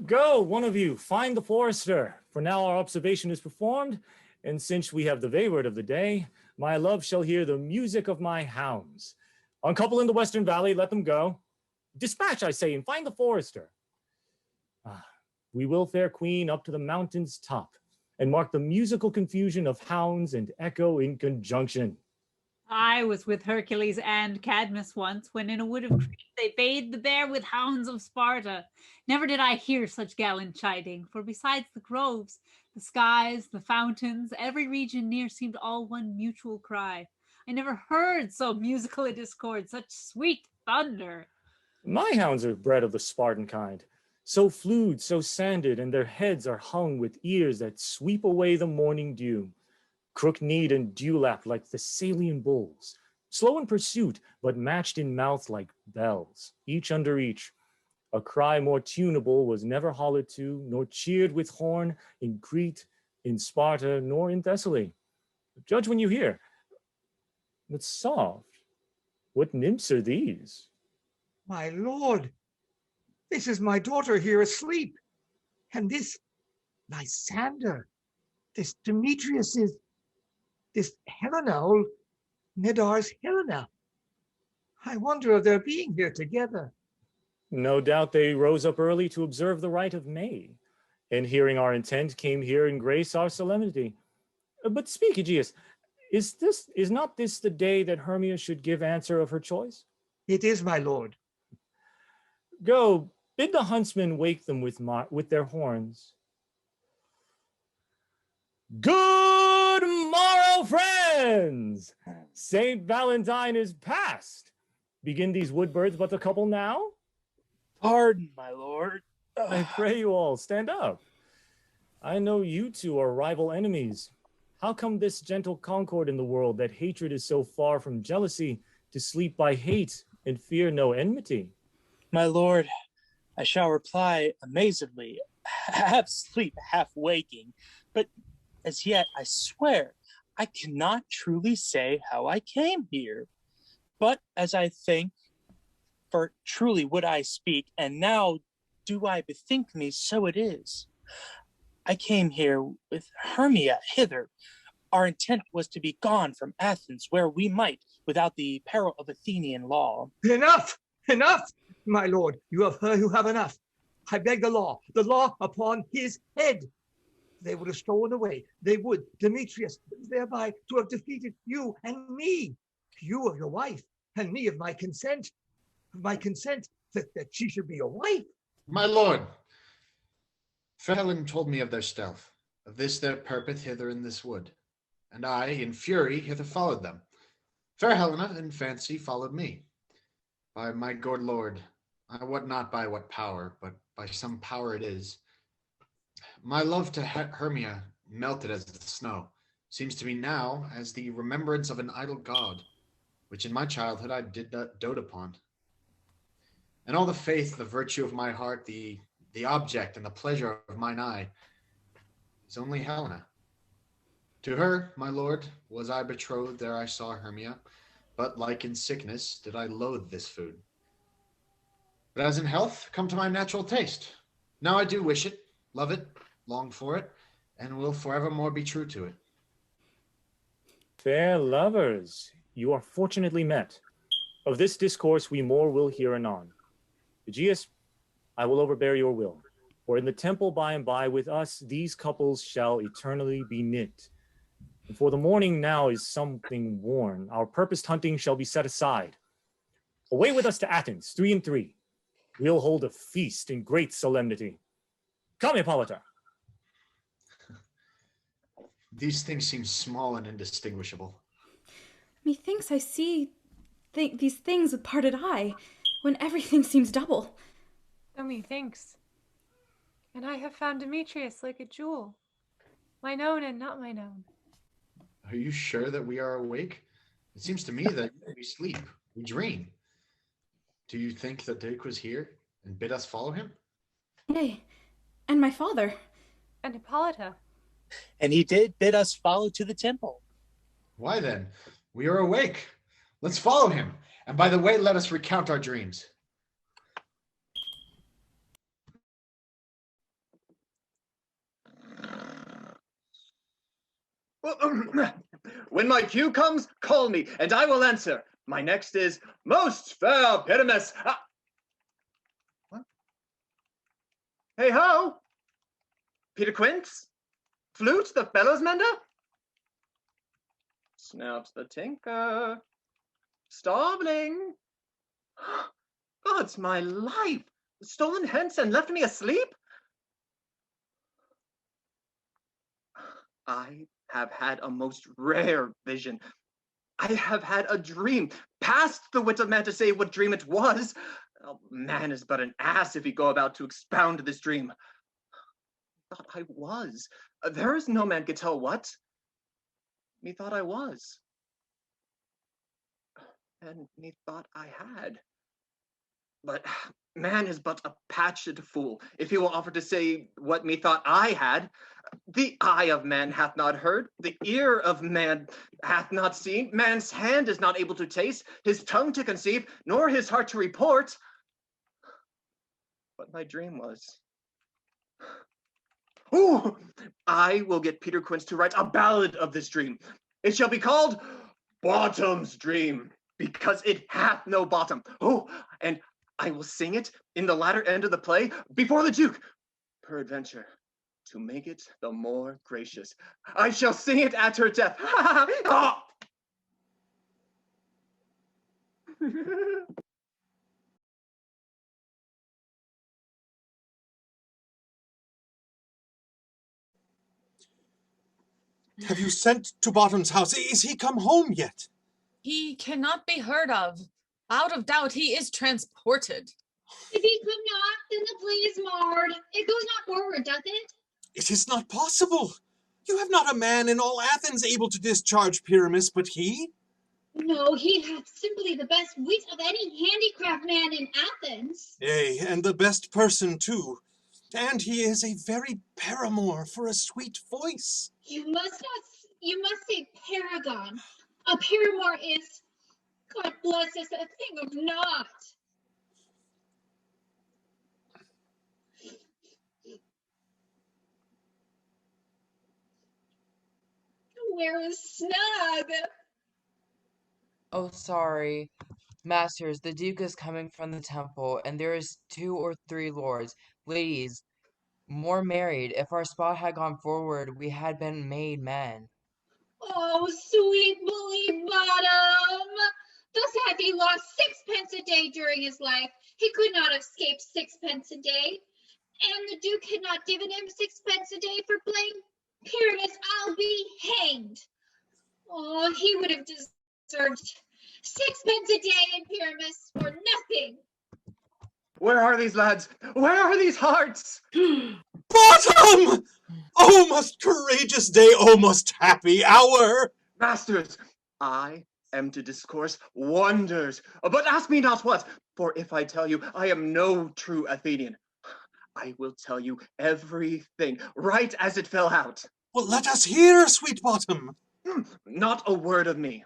Go, one of you, find the forester, for now our observation is performed, and since we have the wayward of the day, my love shall hear the music of my hounds. Uncouple in the western valley, let them go. Dispatch, I say, and find the forester. We will, fair queen, up to the mountain's top, and mark the musical confusion of hounds and echo in conjunction. I was with Hercules and Cadmus once, when in a wood of Crete they bayed the bear with hounds of Sparta. Never did I hear such gallant chiding, for besides the groves, the skies, the fountains, every region near seemed all one mutual cry. I never heard so musical a discord, such sweet thunder. My hounds are bred of the Spartan kind, so flued, so sanded, and their heads are hung with ears that sweep away the morning dew. Crook-kneed and dew-lapped like Thessalian bulls, slow in pursuit, but matched in mouth like bells, each under each. A cry more tunable was never hollered to, nor cheered with horn in Crete, in Sparta, nor in Thessaly. Judge when you hear. But soft, what nymphs are these? My lord, this is my daughter here asleep. And this Lysander, this Demetrius is, this Helena, old Medar's Helena. I wonder of their being here together. No doubt they rose up early to observe the rite of May, and hearing our intent came here and grace our solemnity. But speak, Aegeus, is not this the day that Hermia should give answer of her choice? It is, my lord. Go, bid the huntsmen wake them with their horns. Good morrow, friends! Saint Valentine is past. Begin these woodbirds but a couple now? Pardon, my lord. I pray you all, stand up. I know you two are rival enemies. How come this gentle concord in the world, that hatred is so far from jealousy, to sleep by hate and fear no enmity? My lord, I shall reply amazedly, half sleep, half waking, but as yet, I swear, I cannot truly say how I came here. But as I think, for truly would I speak, and now do I bethink me, so it is. I came here with Hermia hither. Our intent was to be gone from Athens, where we might, without the peril of Athenian law. Enough! Enough! My lord, you have enough. I beg the law upon his head. They would have stolen away. They would, Demetrius, thereby to have defeated you and me. You of your wife, and me of my consent. That she should be your wife. My lord, fair Helen told me of their stealth, of this their purpose hither in this wood. And I, in fury, hither followed them. Fair Helena, in fancy, followed me. By my good lord, I wot not by what power, but by some power it is. My love to Hermia, melted as the snow, seems to me now as the remembrance of an idle god, which in my childhood I did not dote upon. And all the faith, the virtue of my heart, the object and the pleasure of mine eye, is only Helena. To her, my lord, was I betrothed, there I saw Hermia, but like in sickness did I loathe this food. But as in health, come to my natural taste. Now I do wish it, love it, long for it, and will forevermore be true to it. Fair lovers, you are fortunately met. Of this discourse we more will hear anon. Aegeus, I will overbear your will, for in the temple by and by with us these couples shall eternally be knit. And for the morning now is something worn. Our purposed hunting shall be set aside. Away with us to Athens, 3 and 3. We'll hold a feast in great solemnity. Come, Hippolyta. These things seem small and indistinguishable. Methinks I see these things with parted eye, when everything seems double. So methinks. And I have found Demetrius like a jewel, mine own and not mine own. Are you sure that we are awake? It seems to me that we sleep, we dream. Do you think that Dick was here and bid us follow him? Nay, and my father. And Hippolyta. And he did bid us follow to the temple. Why then, we are awake. Let's follow him. And by the way, let us recount our dreams. When my cue comes, call me, and I will answer. My next is, most fair Pyramus. Hey ho! Peter Quince? Flute the bellows mender? Snaps the tinker. Starveling! God's my life! Stolen hence and left me asleep? I have had a most rare vision. I have had a dream, past the wit of man to say what dream it was. Oh, man is but an ass if he go about to expound this dream. Thought I was. There is no man could tell what. Methought I was. And methought I had. But man is but a patched fool if he will offer to say what methought I had. The eye of man hath not heard, the ear of man hath not seen, man's hand is not able to taste, his tongue to conceive, nor his heart to report what my dream was. Ooh, I will get Peter Quince to write a ballad of this dream. It shall be called Bottom's Dream, because it hath no bottom. Oh, and I will sing it in the latter end of the play before the Duke, peradventure, to make it the more gracious. I shall sing it at her death. Oh! Have you sent to Bottom's house? Is he come home yet? He cannot be heard of. Out of doubt, he is transported. If he come not, then the play is marred. It goes not forward, doth it? It is not possible. You have not a man in all Athens able to discharge Pyramus but he. No, he hath simply the best wit of any handicraft man in Athens. Yea, and the best person too. And he is a very paramour for a sweet voice. You must say paragon. A paramour is, God bless us, a thing of naught. Where is Snug? Oh, sorry. Masters, the Duke is coming from the temple, and there is 2 or 3 lords, ladies, more married. If our spot had gone forward, we had been made men. Oh, sweet bully Bottom! Thus hath he lost 6 pence a day during his life. He could not have escaped 6 pence a day. And the Duke had not given him 6 pence a day for playing Pyramus. I'll be hanged. Oh, he would have deserved 6 pence a day in Pyramus for nothing. Where are these lads? Where are these hearts? Bottom! Oh, most courageous day, oh, most happy hour! Masters, I am to discourse wonders, but ask me not what, for if I tell you I am no true Athenian, I will tell you everything, right as it fell out. Well, let us hear, sweet Bottom. Not a word of me.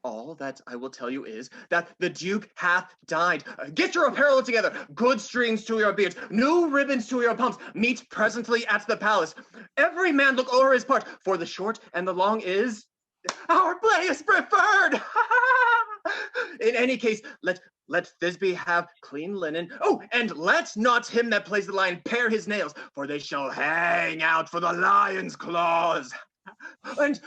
All that I will tell you is that the Duke hath died. Get your apparel together, good strings to your beards, new ribbons to your pumps. Meet presently at the palace. Every man look over his part, for the short and the long is our play is preferred. In any case, let Thisbe have clean linen. Oh, and let not him that plays the lion pare his nails, for they shall hang out for the lion's claws. And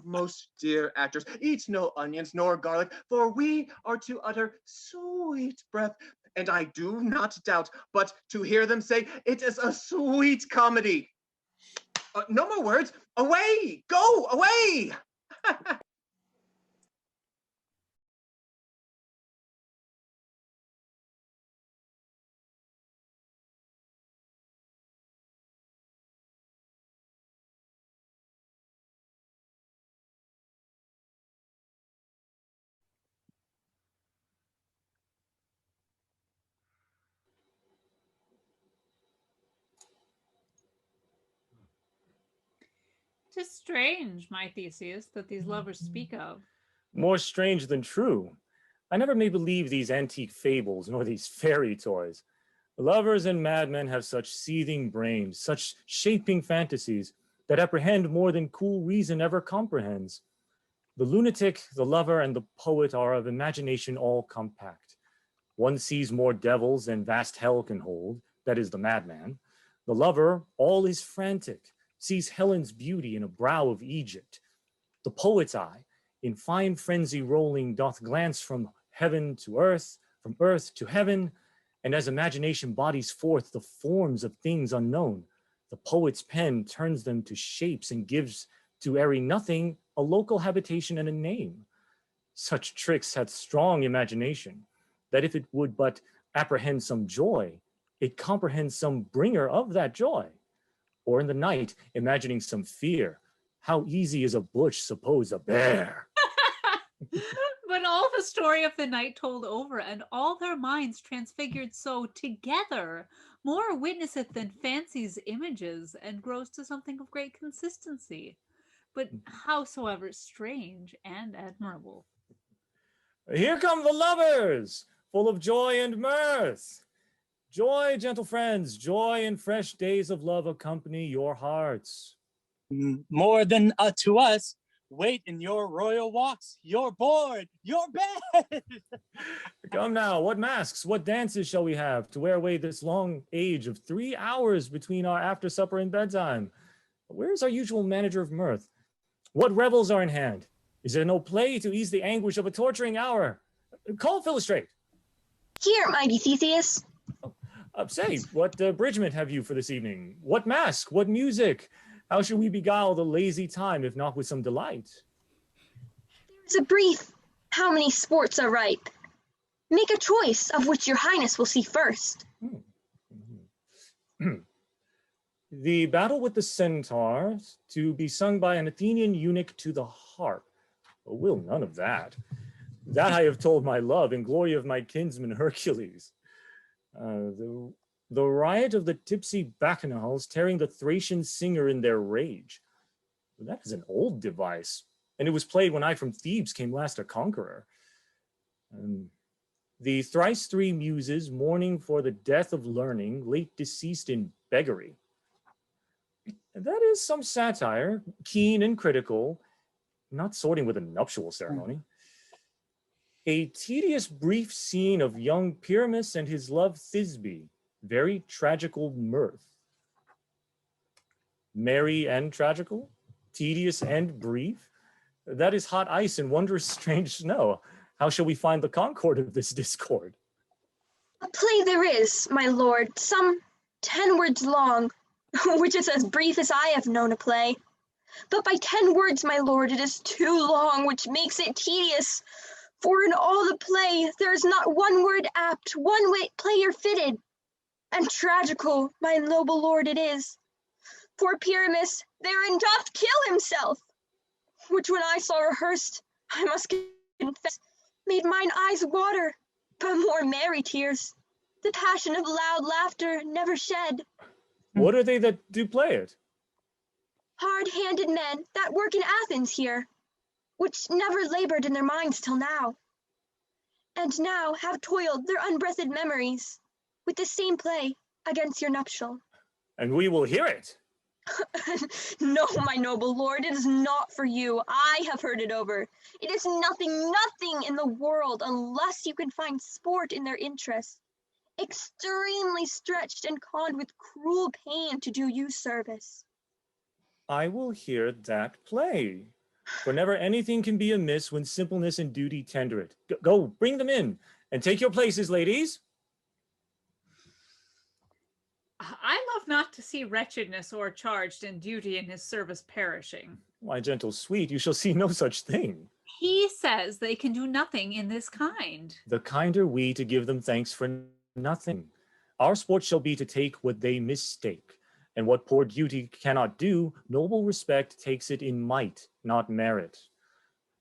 most dear actors, eat no onions nor garlic, for we are to utter sweet breath. And I do not doubt, but to hear them say it is a sweet comedy. No more words. Away! Go away! "'Tis strange, my Theseus, that these lovers speak of." More strange than true. I never may believe these antique fables, nor these fairy toys. Lovers and madmen have such seething brains, such shaping fantasies, that apprehend more than cool reason ever comprehends. The lunatic, the lover, and the poet are of imagination all compact. One sees more devils than vast hell can hold, that is the madman. The lover, all is frantic, sees Helen's beauty in a brow of Egypt. The poet's eye, in fine frenzy rolling, doth glance from heaven to earth, from earth to heaven, and as imagination bodies forth the forms of things unknown, the poet's pen turns them to shapes and gives to airy nothing a local habitation and a name. Such tricks hath strong imagination, that if it would but apprehend some joy, it comprehends some bringer of that joy. Or in the night, imagining some fear, how easy is a bush suppose a bear? But all the story of the night told over, and all their minds transfigured so together, more witnesseth than fancy's images, and grows to something of great consistency, but howsoever strange and admirable. Here come the lovers, full of joy and mirth. Joy, gentle friends, joy and fresh days of love accompany your hearts. More than to us, wait in your royal walks, your board, your bed. Come now, what masks, what dances shall we have to wear away this long age of 3 hours between our after supper and bedtime? Where's our usual manager of mirth? What revels are in hand? Is there no play to ease the anguish of a torturing hour? Call Philostrate. Here, mighty Theseus. Say, what abridgment have you for this evening? What mask? What music? How should we beguile the lazy time, if not with some delight? There's a brief. How many sports are ripe? Make a choice of which your highness will see first. The battle with the centaurs, to be sung by an Athenian eunuch to the harp. Will none of that. That I have told my love in glory of my kinsman Hercules. The riot of the tipsy bacchanals tearing the Thracian singer in their rage. That is an old device, and it was played when I from Thebes came last a conqueror. The thrice three muses mourning for the death of learning, late deceased in beggary. That is some satire, keen and critical, not sorting with a nuptial ceremony. A tedious brief scene of young Pyramus and his love Thisbe, very tragical mirth. Merry and tragical, tedious and brief. That is hot ice and wondrous strange snow. How shall we find the concord of this discord? A play there is, my lord, some 10 words long, which is as brief as I have known a play. But by 10 words, my lord, it is too long, which makes it tedious. For in all the play there is not one word apt, one player fitted. And tragical, my noble lord, it is. For Pyramus therein doth kill himself, which when I saw rehearsed, I must confess, made mine eyes water, but more merry tears. The passion of loud laughter never shed. What are they that do play it? Hard-handed men that work in Athens here, which never labored in their minds till now, and now have toiled their unbreathed memories with the same play against your nuptial. And we will hear it. No, my noble lord, it is not for you. I have heard it over. It is nothing in the world unless you can find sport in their interest, extremely stretched and conned with cruel pain to do you service. I will hear that play. For never anything can be amiss when simpleness and duty tender it. Go, bring them in, and take your places, ladies. I love not to see wretchedness o'ercharged and duty in his service perishing. My gentle sweet, you shall see no such thing. He says they can do nothing in this kind. The kinder we to give them thanks for nothing. Our sport shall be to take what they mistake, and what poor duty cannot do, noble respect takes it in might, not merit.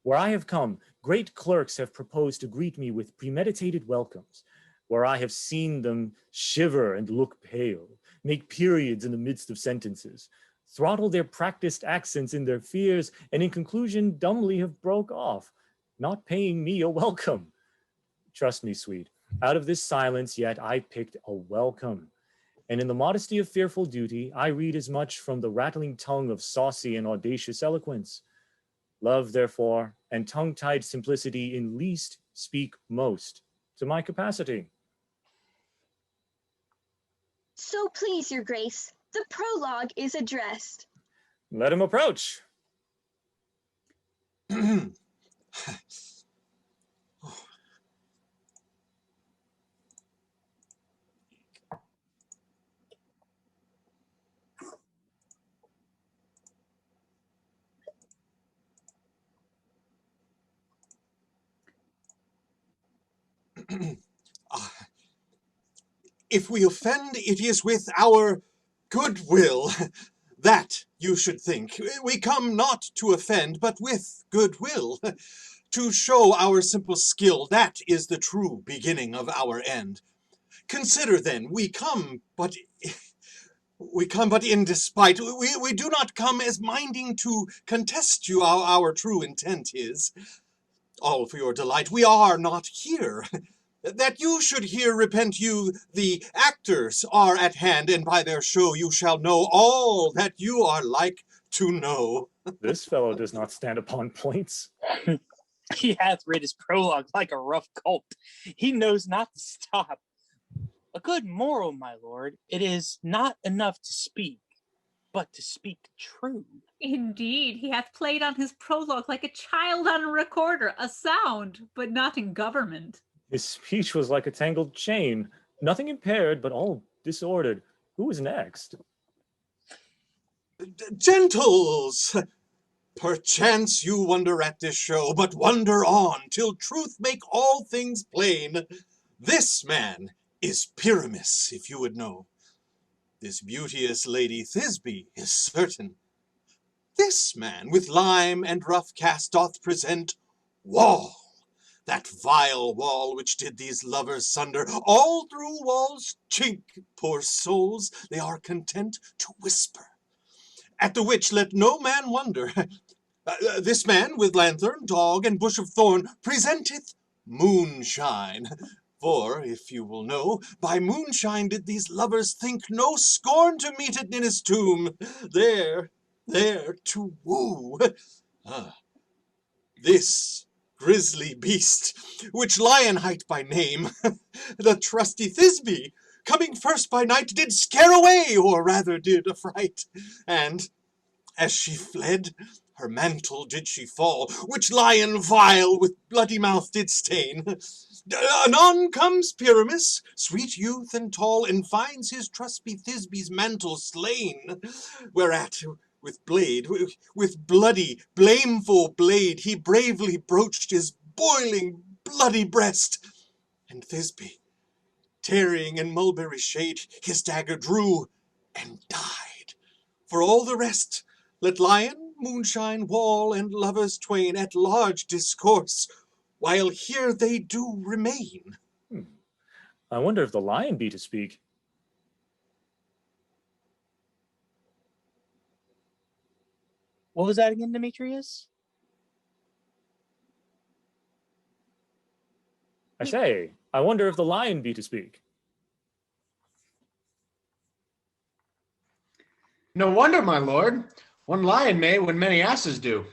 Where I have come, great clerks have proposed to greet me with premeditated welcomes, where I have seen them shiver and look pale, make periods in the midst of sentences, throttle their practiced accents in their fears, and in conclusion dumbly have broke off, not paying me a welcome. Trust me, sweet, out of this silence yet I picked a welcome. And in the modesty of fearful duty, I read as much from the rattling tongue of saucy and audacious eloquence. Love, therefore, and tongue-tied simplicity in least speak most to my capacity. So please your grace, The prologue is addressed. Let him approach. If we offend, it is with our good will. That you should think. We come not to offend, but with good will. To show our simple skill, that is the true beginning of our end. Consider then, we come but in despite. We do not come as minding to contest you. Our true intent is all for your delight. We are not here. That you should here repent you, the actors are at hand, and by their show you shall know all that you are like to know. This fellow does not stand upon points. He hath read his prologue like a rough colt. He knows not to stop. A good moral, my lord. It is not enough to speak, but to speak true. Indeed, he hath played on his prologue like a child on a recorder, a sound, but not in government. His speech was like a tangled chain, nothing impaired, but all disordered. Who is next? Gentles! Perchance you wonder at this show, but wonder on, till truth make all things plain. This man is Pyramus, if you would know. This beauteous lady Thisbe is certain. This man with lime and rough cast doth present Wall, that vile wall which did these lovers sunder. All through wall's chink, poor souls, they are content to whisper. At the which let no man wonder. This man with lanthorn, dog, and bush of thorn presenteth moonshine. For, if you will know, by moonshine did these lovers think no scorn to meet at Ninnis' tomb, there to woo. This grisly beast, which Lion hight by name, the trusty Thisbe, coming first by night, did scare away, or rather did affright. And, as she fled, her mantle did she fall, which Lion vile with bloody mouth did stain. Anon comes Pyramus, sweet youth and tall, and finds his trusty Thisbe's mantle slain, whereat with bloody, blameful blade, he bravely broached his boiling, bloody breast. And Thisbe, tarrying in mulberry shade, his dagger drew and died. For all the rest, let Lion, moonshine, wall, and lovers twain at large discourse, while here they do remain. I wonder if the lion be to speak. What was that again, Demetrius? I say, I wonder if the lion be to speak. No wonder, my lord. One lion may when many asses do.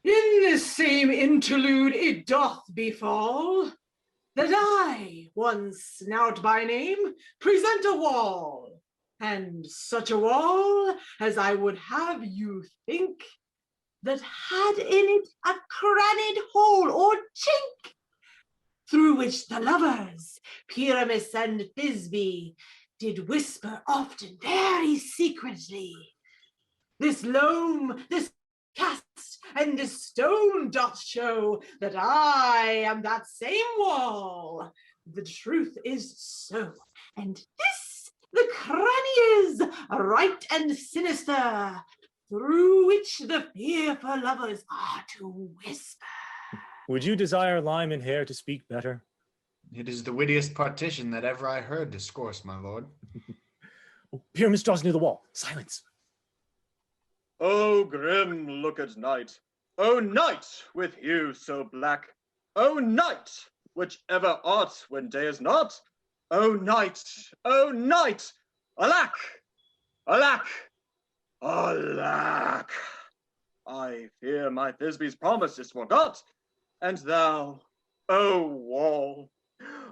In this same interlude it doth befall that I, one Snout by name, present a wall, and such a wall as I would have you think that had in it a crannied hole or chink, through which the lovers, Pyramus and Thisbe, did whisper often very secretly. This loam, this cast, and this stone doth show that I am that same wall. The truth is so, and this the cranny is, right and sinister, through which the fearful lovers are to whisper. Would you desire Lime and Hair to speak better? It is the wittiest partition that ever I heard discourse, my lord. Pyramus draws near the wall. Silence. O grim looked night, O night with hue so black, O night which ever art when day is not, O night, alack, alack, alack. I fear my Thisbe's promise is forgot, and thou, O wall,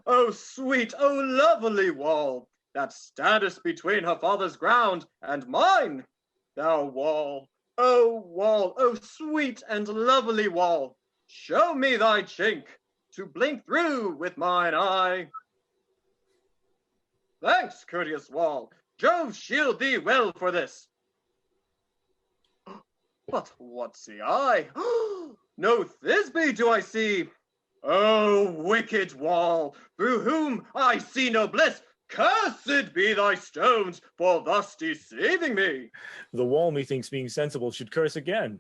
O sweet, O lovely wall, that standest between her father's ground and mine. Thou wall, oh sweet and lovely wall, show me thy chink to blink through with mine eye. Thanks, courteous wall. Jove shield thee well for this. But what see I? No Thisbe do I see. Oh, wicked wall, through whom I see no bliss. Cursed be thy stones for thus deceiving me. The wall, methinks, being sensible, should curse again.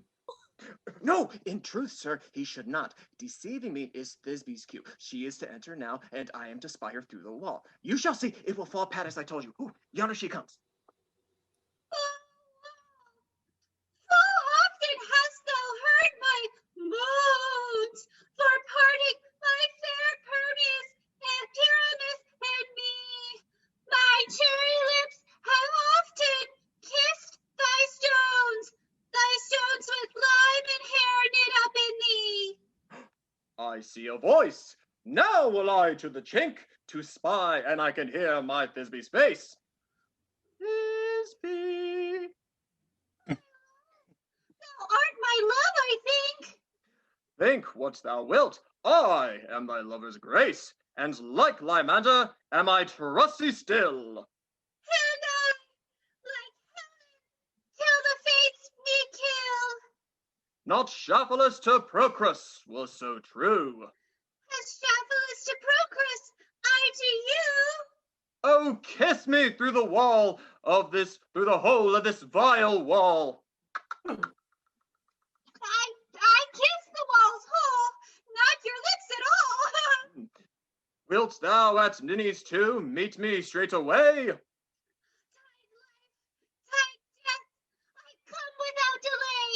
No, in truth, sir, he should not. Deceiving me is Thisbe's cue. She is to enter now, and I am to spy her through the wall. You shall see, it will fall pat as I told you. Ooh, yonder she comes. Full often hast thou heard my moans for parting my fair Permeus and Pyramus and me. My cherry lips have often kissed thy stones with lime and hair knit up in thee. I see a voice. Now will I to the chink to spy, and I can hear my Thisbe's face. Thisbe. Thou art my love, I think. Think what thou wilt. I am thy lover's grace, and like Lymander am I trusty still. And I, like heaven, till the fates me kill. Not Shaphalus to Procrus was so true. As Shaphalus to Procrus, I to you. Oh, kiss me through the wall of this, through the hole of this vile wall. I kiss the wall's hole, not your lips at all. Wilt thou at Ninny's too meet me straight away? Tide death, I come without delay.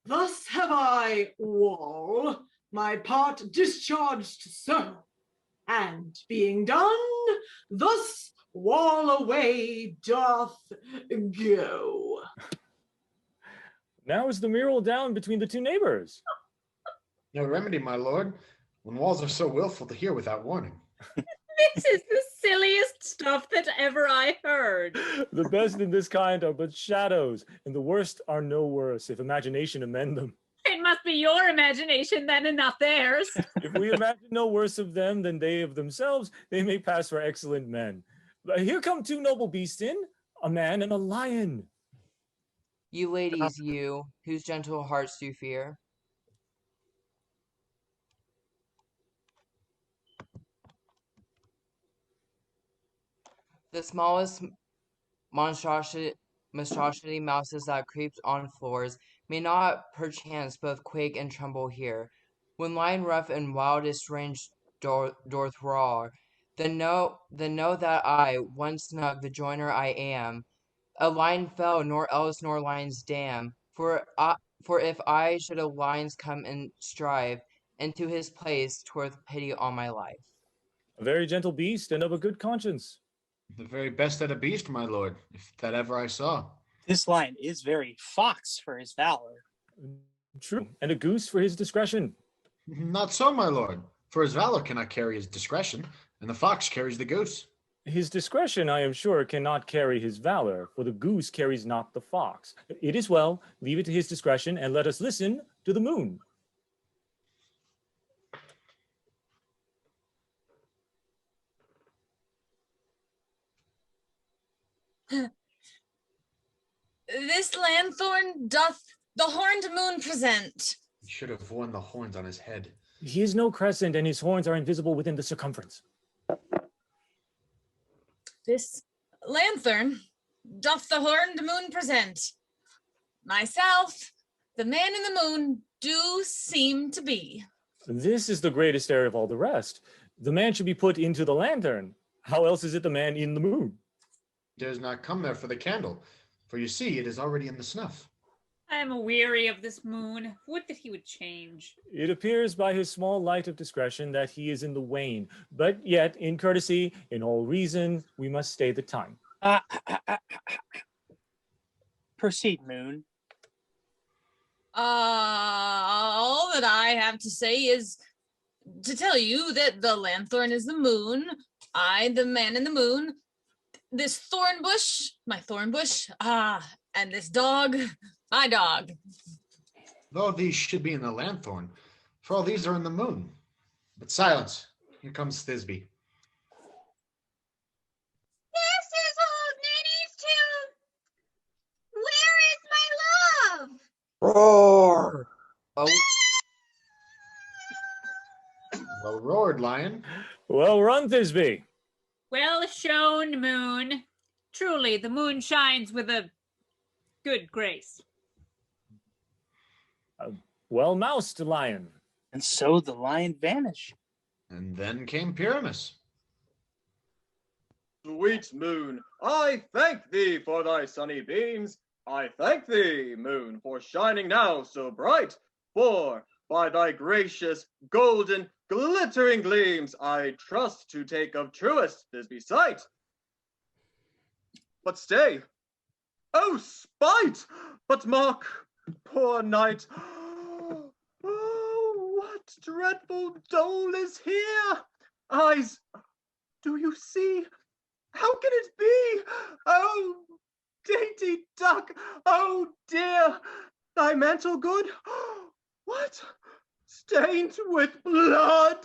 Thus have I, wall, my part discharged so, and being done, thus wall away doth go. Now is the mural down between the two neighbors. No remedy, my lord, when walls are so willful to hear without warning. This is the silliest stuff that ever I heard. The best in this kind are but shadows, and the worst are no worse, if imagination amend them. It must be your imagination then and not theirs. If we imagine no worse of them than they of themselves, they may pass for excellent men. But here come two noble beasts in, a man and a lion. You ladies, you, whose gentle hearts do fear. The smallest monstrosity mouses that creeps on floors may not perchance both quake and tremble here. When lion rough and wild is strange doth roar, then know that I, once snug the joiner I am, a lion fell, nor else nor lions dam. For if I should a lion's come and strive into his place, 'twerth pity all my life. A very gentle beast and of a good conscience. The very best at a beast, my lord, if that ever I saw. This lion is very fox for his valor. True, and a goose for his discretion. Not so, my lord, for his valor cannot carry his discretion, and the fox carries the goose. His discretion, I am sure, cannot carry his valor, for the goose carries not the fox. It is well, leave it to his discretion, and let us listen to the moon. This lanthorn doth the horned moon present. He should have worn the horns on his head. He is no crescent, and his horns are invisible within the circumference. This lanthorn doth the horned moon present. Myself, the man in the moon, do seem to be. This is the greatest error of all the rest. The man should be put into the lantern. How else is it the man in the moon? He dares not come there for the candle, for you see it is already in the snuff. I am weary of this moon. Would that he would change. It appears by his small light of discretion that he is in the wane, but yet, in courtesy, in all reason, we must stay the time. Proceed, Moon. All that I have to say is to tell you that the lanthorn is the moon, I, the man in the moon, this thorn bush, my thorn bush, and this dog, my dog. Though these should be in the lanthorn, for all these are in the moon. But silence, here comes Thisbe. This is old Nanny's tune. Where is my love? Roar! Oh. Well roared, lion. Well run, Thisbe. Well shown, moon. Truly, the moon shines with a good grace. Well moused, lion. And so the lion vanished. And then came Pyramus. Sweet moon, I thank thee for thy sunny beams. I thank thee, moon, for shining now so bright. For by thy gracious, golden, glittering gleams, I trust to take of truest Thisbe sight. But stay, oh spite! But mark, poor knight, oh, what dreadful dole is here? Eyes, do you see? How can it be? Oh, dainty duck, oh dear, thy mantle good? What? Stained with blood?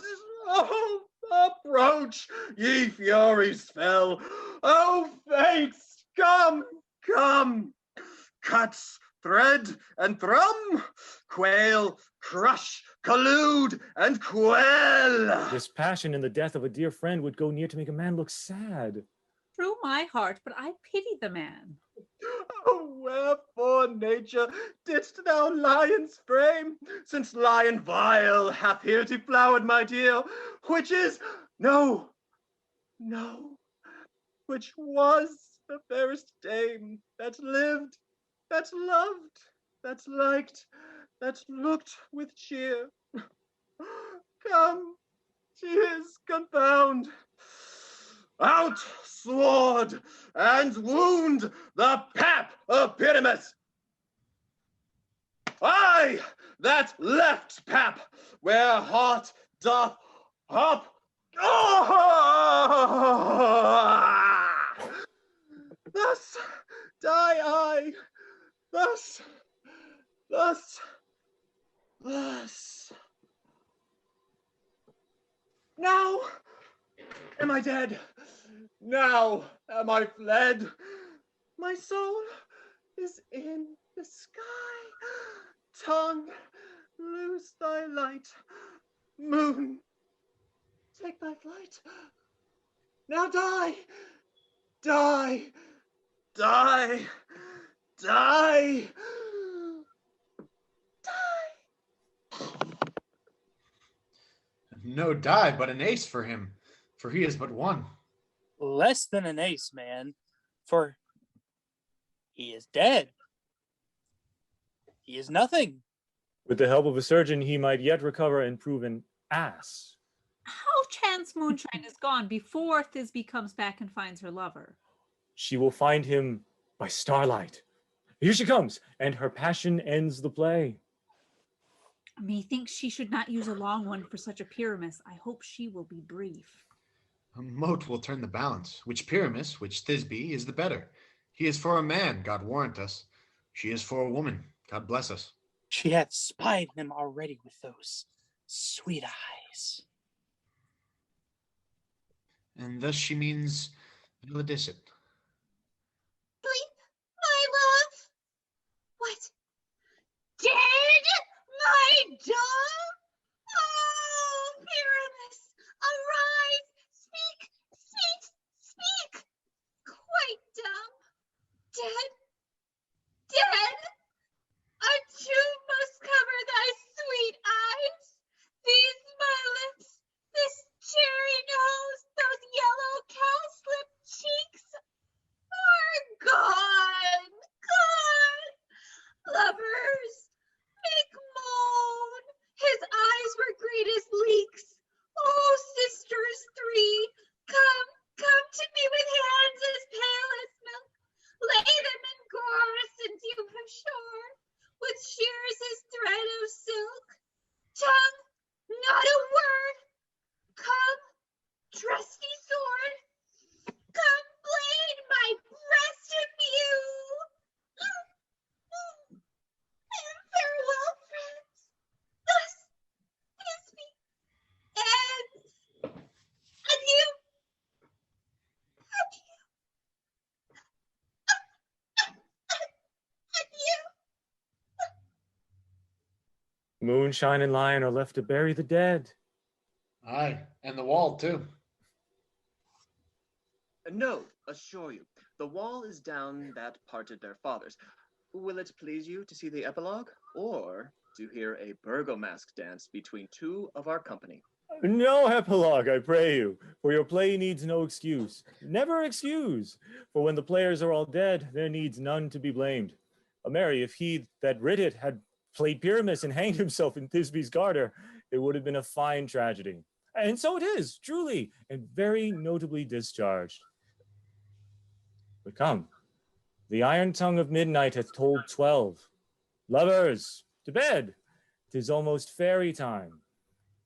Oh, approach, ye furies fell. Oh, fates, come, come. Cuts, thread, and thrum, quail, crush, collude, and quell. This passion in the death of a dear friend would go near to make a man look sad. Through my heart, but I pity the man. Oh, wherefore, nature, didst thou lion's frame? Since lion vile hath here deflowered my dear, which is, no, which was the fairest dame that lived, that loved, that liked, that looked with cheer. Come, tears confound. Out, sword, and wound the pap of Pyramus. Aye, that left pap, where heart doth hop. Oh! Thus die I, thus. Now am I dead? Now am I fled? My soul is in the sky. Tongue, loose thy light. Moon, take thy flight. Now die, die, die, die, die. No die, but an ace for him, for he is but one. Less than an ace, man, for he is dead. He is nothing. With the help of a surgeon, he might yet recover and prove an ass. How chance moonshine is gone before Thisbe comes back and finds her lover? She will find him by starlight. Here she comes, and her passion ends the play. Methinks she should not use a long one for such a Pyramus. I hope she will be brief. A mote will turn the balance. Which Pyramus, which Thisbe, is the better? He is for a man, God warrant us. She is for a woman, God bless us. She hath spied him already with those sweet eyes. And thus she means Villadicet. Sleep, my love. What? Dead, my dove? Oh, Pyramus, arise, speak, speak, speak. Quite dumb. Dead? Dead? A tomb must cover thy sweet eyes. These my lips, this cherry nose, those yellow cowslip cheeks are gone, gone. Lovers, make moan. His eyes were great as leeks. Oh, sisters three, come to me with hands as pale as milk. Lay them in Moonshine and Lion are left to bury the dead. Aye, and the wall too. No, assure you, the wall is down that parted their fathers. Will it please you to see the epilogue, or to hear a burgomask dance between two of our company? No epilogue, I pray you, for your play needs no excuse. Never excuse, for when the players are all dead, there needs none to be blamed. Mary, if he that writ it had played Pyramus and hanged himself in Thisbe's garter, it would have been a fine tragedy. And so it is, truly, and very notably discharged. But come, the iron tongue of midnight hath tolled 12. Lovers, to bed! 'Tis almost fairy time.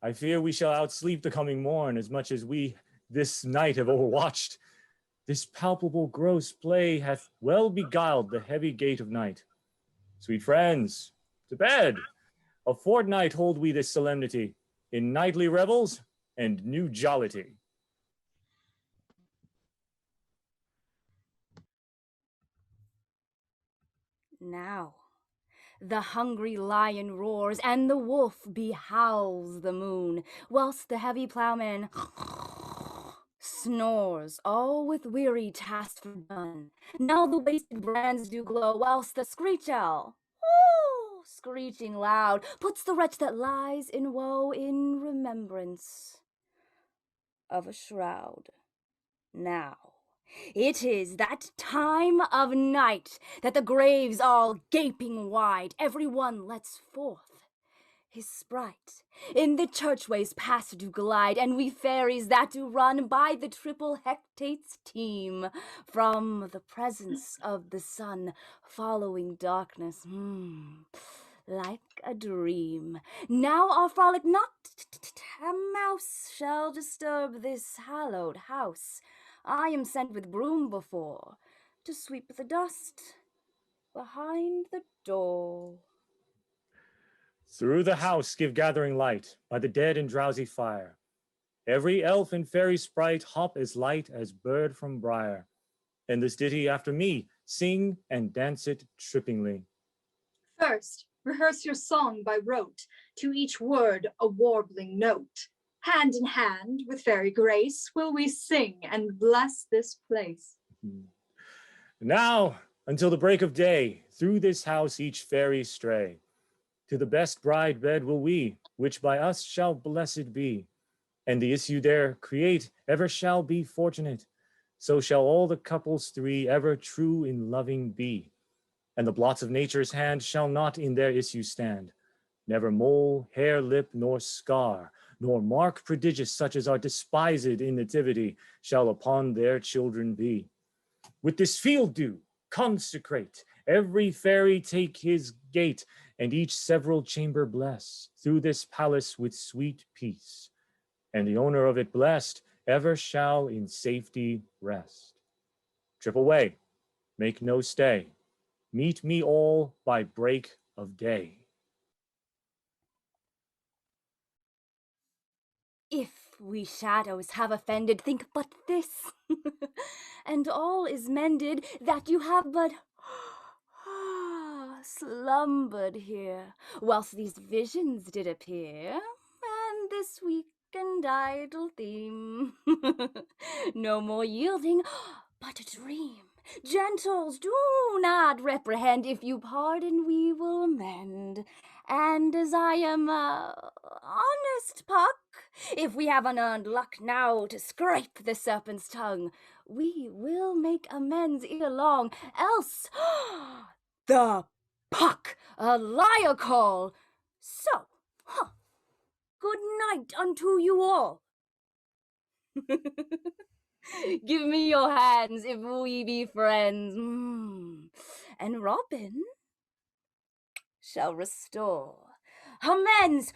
I fear we shall outsleep the coming morn as much as we this night have overwatched. This palpable gross play hath well beguiled the heavy gate of night. Sweet friends, to bed! A fortnight hold we this solemnity in nightly revels and new jollity. Now, the hungry lion roars, and the wolf behowls the moon, whilst the heavy ploughman snores, all with weary task done. Now the wasted brands do glow, whilst the screech owl, screeching loud, puts the wretch that lies in woe in remembrance of a shroud. Now, it is that time of night that the graves all gaping wide, every one lets forth his sprite. In the churchways past do glide, and we fairies that do run by the triple hectates teem, from the presence of the sun, following darkness, like a dream. Now our frolic not a mouse shall disturb this hallowed house. I am sent with broom before, to sweep the dust behind the door. Through the house give gathering light, by the dead and drowsy fire. Every elf and fairy sprite hop as light as bird from briar. And this ditty after me, sing and dance it trippingly. First, rehearse your song by rote, to each word a warbling note. Hand in hand, with fairy grace, will we sing and bless this place. Now, until the break of day, through this house each fairy stray. To the best bride bed will we, which by us shall blessed be. And the issue there create ever shall be fortunate. So shall all the couples three ever true in loving be. And the blots of nature's hand shall not in their issue stand. Never mole, hair, lip, nor scar, nor mark prodigious such as are despised in nativity, shall upon their children be. With this field dew consecrate, every fairy take his gate, and each several chamber bless, through this palace with sweet peace. And the owner of it blessed ever shall in safety rest. Trip away, make no stay, meet me all by break of day. If we shadows have offended, think but this, and all is mended, that you have but slumbered here, whilst these visions did appear, and this weak and idle theme. No more yielding, but a dream. Gentles, do not reprehend. If you pardon, we will mend. And as I am honest, Puck, if we have unearned luck now to scrape the serpent's tongue, we will make amends ere long, else the Puck a liar call. So, good night unto you all. Give me your hands if we be friends. And Robin shall restore amends.